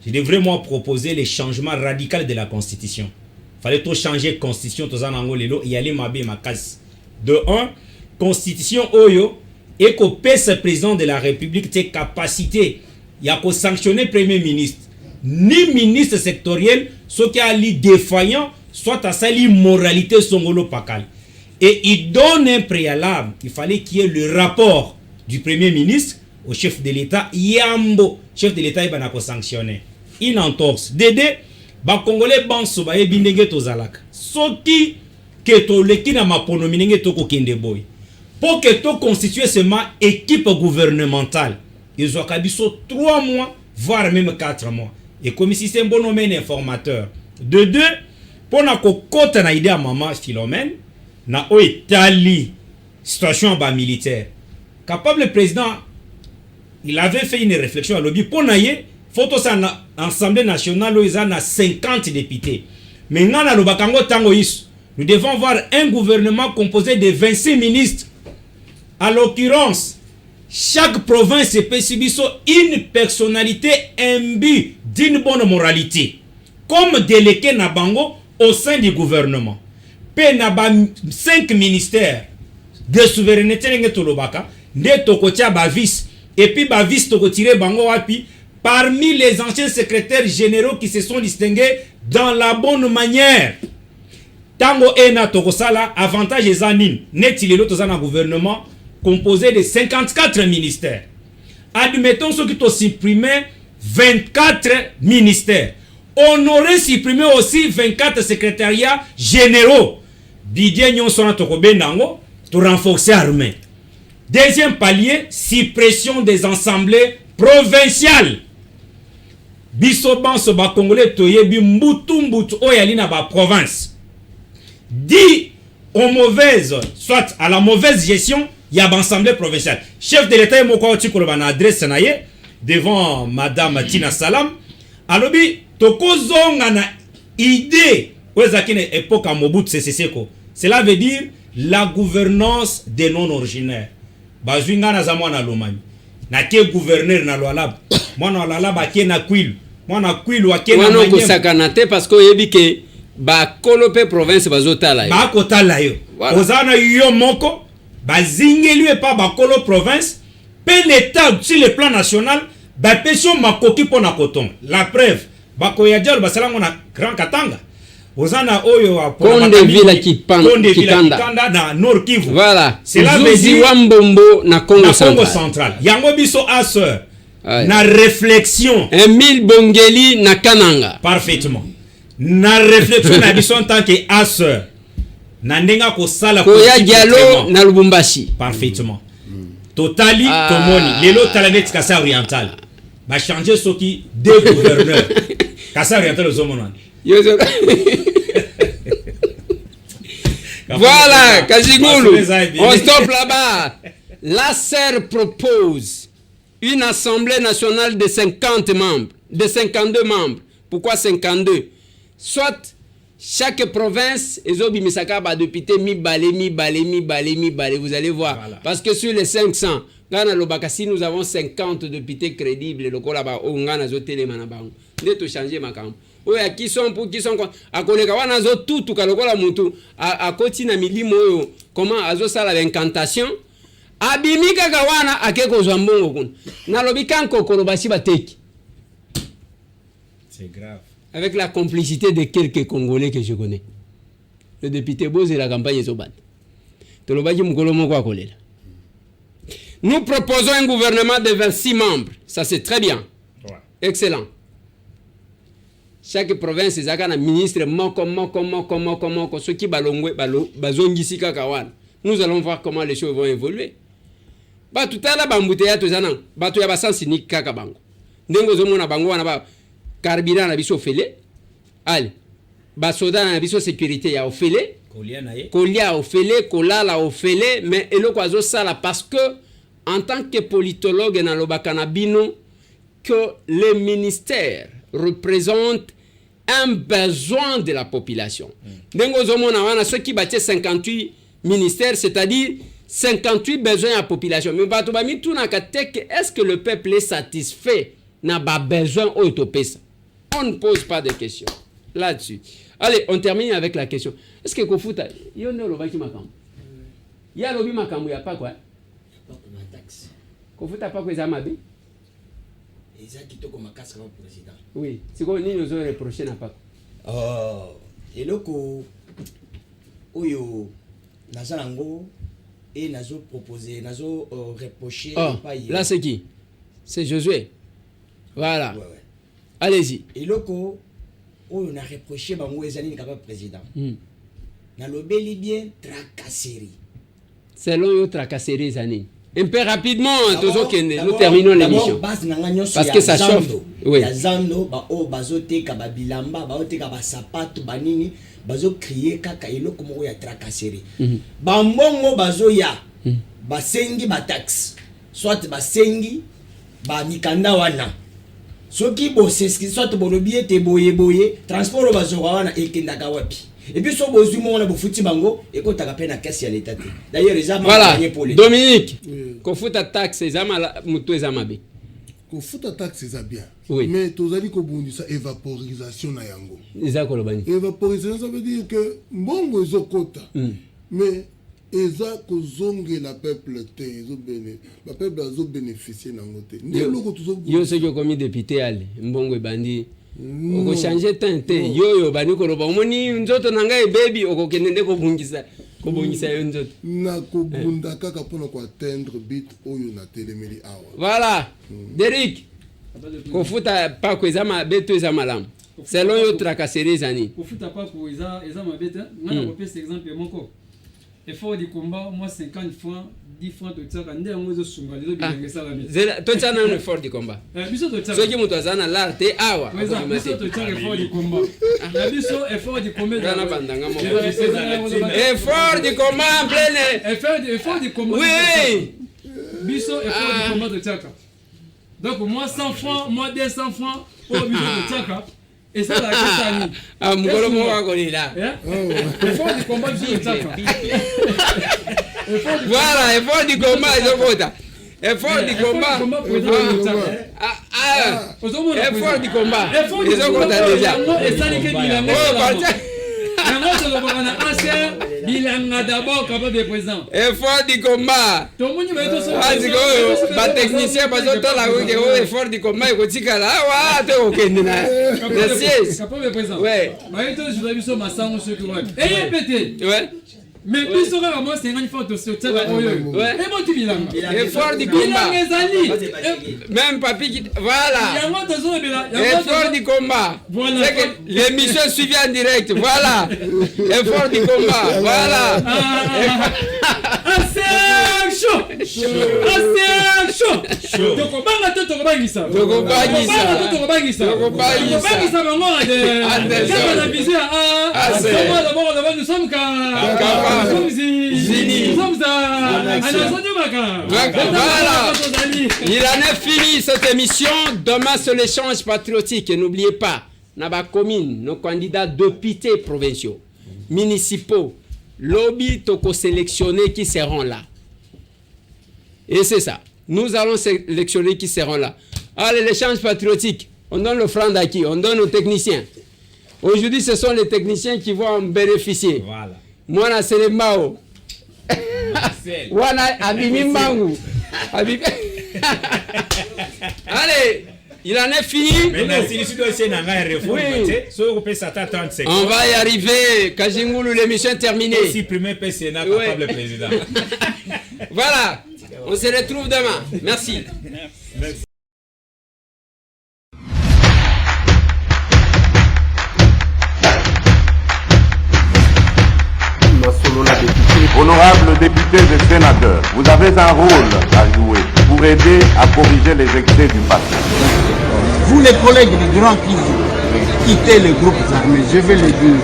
J: je devrais moi proposer les changements radicaux de la constitution. Fallait tout changer constitution to zanango lelo y aller mabe makasi de 1 constitution oyo et ko pesa président de la république te capacité ya ko sanctionner premier ministre ni ministre sectoriel, ce qui a li défaillant, soit à sa moralité songolo pakal. Et il donne un préalable. Il fallait qu'il y ait le rapport du premier ministre au chef de l'État. Yambo, chef de l'État, il va sanctionner. Une entorse. Dédé, ba Congolais banso ba ebindenge to zalaka. Soki que to leki na mapono minenge to ko kende boy. Pour que to constituer seulement équipe gouvernementale. Ils ont kabiso 3 mois, voire même 4 mois. Et comme si c'est un bon nommé informateur. De 2, pour na kokota na idée à maman Philomène, na o Italie, situation bas militaire. Capable le président, il avait fait une réflexion à lobby pour naïe, photo ça na Assemblée nationale où ils ont 50 députés. Mais nous nous devons voir un gouvernement composé de 26 ministres. À l'occurrence, chaque province peut subir une personnalité imbue d'une bonne moralité, comme délégué Nabango au sein du gouvernement. Pe naba 5 ministères de souveraineté n'getolobaka, ne tokotia ba vice, et puis ba vice tokotire bango wapi parmi les anciens secrétaires généraux qui se sont distingués dans la bonne manière. Tango ena tokosala avantage ezanin, netile lotozana gouvernement composé de 54 ministères. Admettons ceux qui ont supprimé 24 ministères. On aurait supprimé aussi 24 secrétariats généraux. Didier Nyonson Tokobenango pour renforcer l'armée. Deuxième palier, suppression des assemblées provinciales. Bisoban soba Congolais toyebi mbutu oyali na ba province. Dit aux mauvaises, soit à la mauvaise gestion, il y a l'Assemblée provinciale. Chef de l'État, il y a une adresse devant Madame Tina Salam. Alors, toko zonga na idée époque à Mobutu Sese Seko. Cela veut dire la gouvernance des non-originaires. Bazuinga na zamwa na Lomami. Na ke gouverneur na Lualab. Moi na Lualab ake na Kwilu. Moi na Kwilu ake na Manyema.
C: Wana ko sakanate parce que yebi ke ba kolope province bazotala yo.
J: Ba kotala yo. Ozana yo moko bazingeli e pa ba kolo province pe l'état sur le plan national ba peso makoki pona koton. La preuve ba ko ya dialo basalango na Grand Katanga. Ozana oyo
C: Konde Villa Kitanda
J: na Nord Kivu.
C: Voilà.
J: Cela veut dire
C: Wambombo na Congo
J: central. Yango biso aseur. Na réflexion.
C: Emile Bongeli na Kananga.
J: Parfaitement. Na réflexion na biso en tant que aseur. Na ndenga ko sala
C: ko ya dialo na Lubumbashi.
J: Parfaitement. Totali tomoni. Lelo talanet Kasa Oriental. Ba changer soki deux gouverneurs. Kasa Oriental ozomonana.
C: Voilà, Kajigulu, on stoppe là-bas. La SER propose une assemblée nationale de 50 membres, de 52 membres. Pourquoi 52? Soit chaque province, ils ont bimisaka ba député mi balé. Vous allez voir. Voilà. Parce que sur les 500, Gana Lobakasi, nous avons 50 députés crédibles. Le Kolaba, Ongana Zotele Manabango. Neto changer ma camp. Oui, qui sont pour qui sont à koleka wana zo tout kalokola mutu à koti na milimo yo comment azo sala l'incantation abimika kawana akeko zwambongo kuna na lobika kokoro basi bateki.
J: C'est grave.
C: Avec la complicité de quelques Congolais que je connais. Le député Boz et la campagne Zoban. Tolobaki mukolo moko akolela. Nous proposons un gouvernement de 26 membres. Ça c'est très bien. Ouais. Excellent. Chaque province ezaka na ministre moko ceux qui balongwe bazongisi kaka wana. Nous allons voir comment les choses vont évoluer. Ba tutala bambuteya tozana bato ya basansi ni kaka bango. Ndengo zomona bango wana ba carburant na biso fele. Allez. Ba soda na biso sécurité ya ofele. Kolia ofele, kolala ofele, mais eloko azo sala parce que en tant que politologue na lobaka na bino que le ministère représente un besoin de la population. Dengo zomona wana ceux qui battent 58 ministères, c'est-à-dire 58 besoins à la population. Mais bato ba mi tuna katek, est-ce que le peuple est satisfait na ba besoin autopesa? On ne pose pas de questions là-dessus. Allez, on termine avec la question. Est-ce que Kofuta yone lobaki makambo? Ya lobi makambo ya pas quoi?
E: Pas comme un taxe.
C: Kofuta pas quoi za mabe? Oui, c'est quoi nous nous reproché n'a pas.
E: Et loko oyo nazalango et nazo proposé nazo reproché
C: pas là c'est qui? C'est Josué. Voilà. Ouais. Allez-y.
E: Et loko oyo na reproché bango ezali ni capable président. Na lobeli bien tracasserie.
C: Selon yo tracasserie zani. Un peu rapidement, nous terminons l'émission. Parce que ça chauffe.
E: Oui. Zando, ba o bazote ka ba bilamba, ba ote ka ba sapato banini, bazo crier kaka eloko moko ya tracasserie. Ba mbongo bazo ya, ba sengi ba taxe. Soit ba sengi ba mikanda wana. Soki bo seski soit bo lobié te boye, transport bazo wana ekendaka wapi. Et puis, si on a un bango, et qu'on a peine à casser à l'état. D'ailleurs, les armes
C: voilà. Dominique, qu'on fout à taxe, les armes à moutou et amabe.
B: Qu'on fout à taxe, c'est bien.
C: Oui.
B: Mais tu as dit qu'on a ça évaporisation na yango.
C: Évaporisation,
B: ça veut dire que bongo est au quota. Mais eza kozonge la peuple te, la peuple a bénéficié nangote.
C: Yo ce que comme député ali, mbongo e bandi. Oko changer tente yo bani ko roba omoni nzoto nanga e baby oko kenende ko bungisa yo nzoto
B: na ko bunda kaka pona ko atteindre bit oyo na telemeli awa.
C: Voilà. Derrick ko futa pa ko ezama beto ezama lam selon yo tracasserie zani
F: ko futa pa ko ezama beta ngana ko pesa exemple moko effort du combat moi 50 francs 10 francs de tsaka ndé ngozo sunga lezo bilengesa la misa
C: zela to tsana un effort du combat
F: biso to tsaka
C: soki mutu azana l'arte awa
F: biso to tsaka effort du combat biso effort du combat
C: na bandanga mo effort du combat en plein
F: effort du combat
C: oui
F: biso effort du combat to tsaka donc moi 100 francs moi 200 francs pour biso to tsaka Et ça, la question,
C: Ah, Mugolo Mouako est là.
F: Effort du combat du
C: Voilà, effort du combat, ils ont voté. Effort du combat. Effort du combat. Ils ont voté déjà.
F: Et ça, les Bilanga. Bilanga d'abord, capable de président.
C: Effort du combat. Technicien, parce que effort du combat, il faut là. Ouais, ok, ouais.
F: Mais plus on va moi c'est une fois de ce type ouais. Et moi tu bilan.
C: Effort du combat. Même papi qui voilà. Effort du combat. C'est que l'émission suivie en direct. Voilà. Effort du combat. Voilà.
F: Chaud. Donc on va tout rebangisa. Nous sommes
C: voilà. Il en est fini cette émission. Demain c'est l'échange patriotique. Et n'oubliez pas, Naba commune, nos candidats députés provinciaux, municipaux, lobby toko sélectionnés qui seront là. Et c'est ça. Nous allons sélectionner qui seront là. Allez, l'échange patriotique. On donne le franc à qui? On donne aux techniciens. Aujourd'hui, ce sont les techniciens qui vont en bénéficier.
J: Voilà.
C: Moi, c'est les Mao. Wana Abimi Mangu. Allez, il en est fini. On va y arriver. Kajingulu, l'émission est terminée. Voilà. On se retrouve demain. Merci. Merci.
A: Honorables députés et sénateurs, vous avez un rôle à jouer pour aider à corriger les excès du passé.
K: Vous les collègues des grands qui quittez les groupes armés, je vais le dire.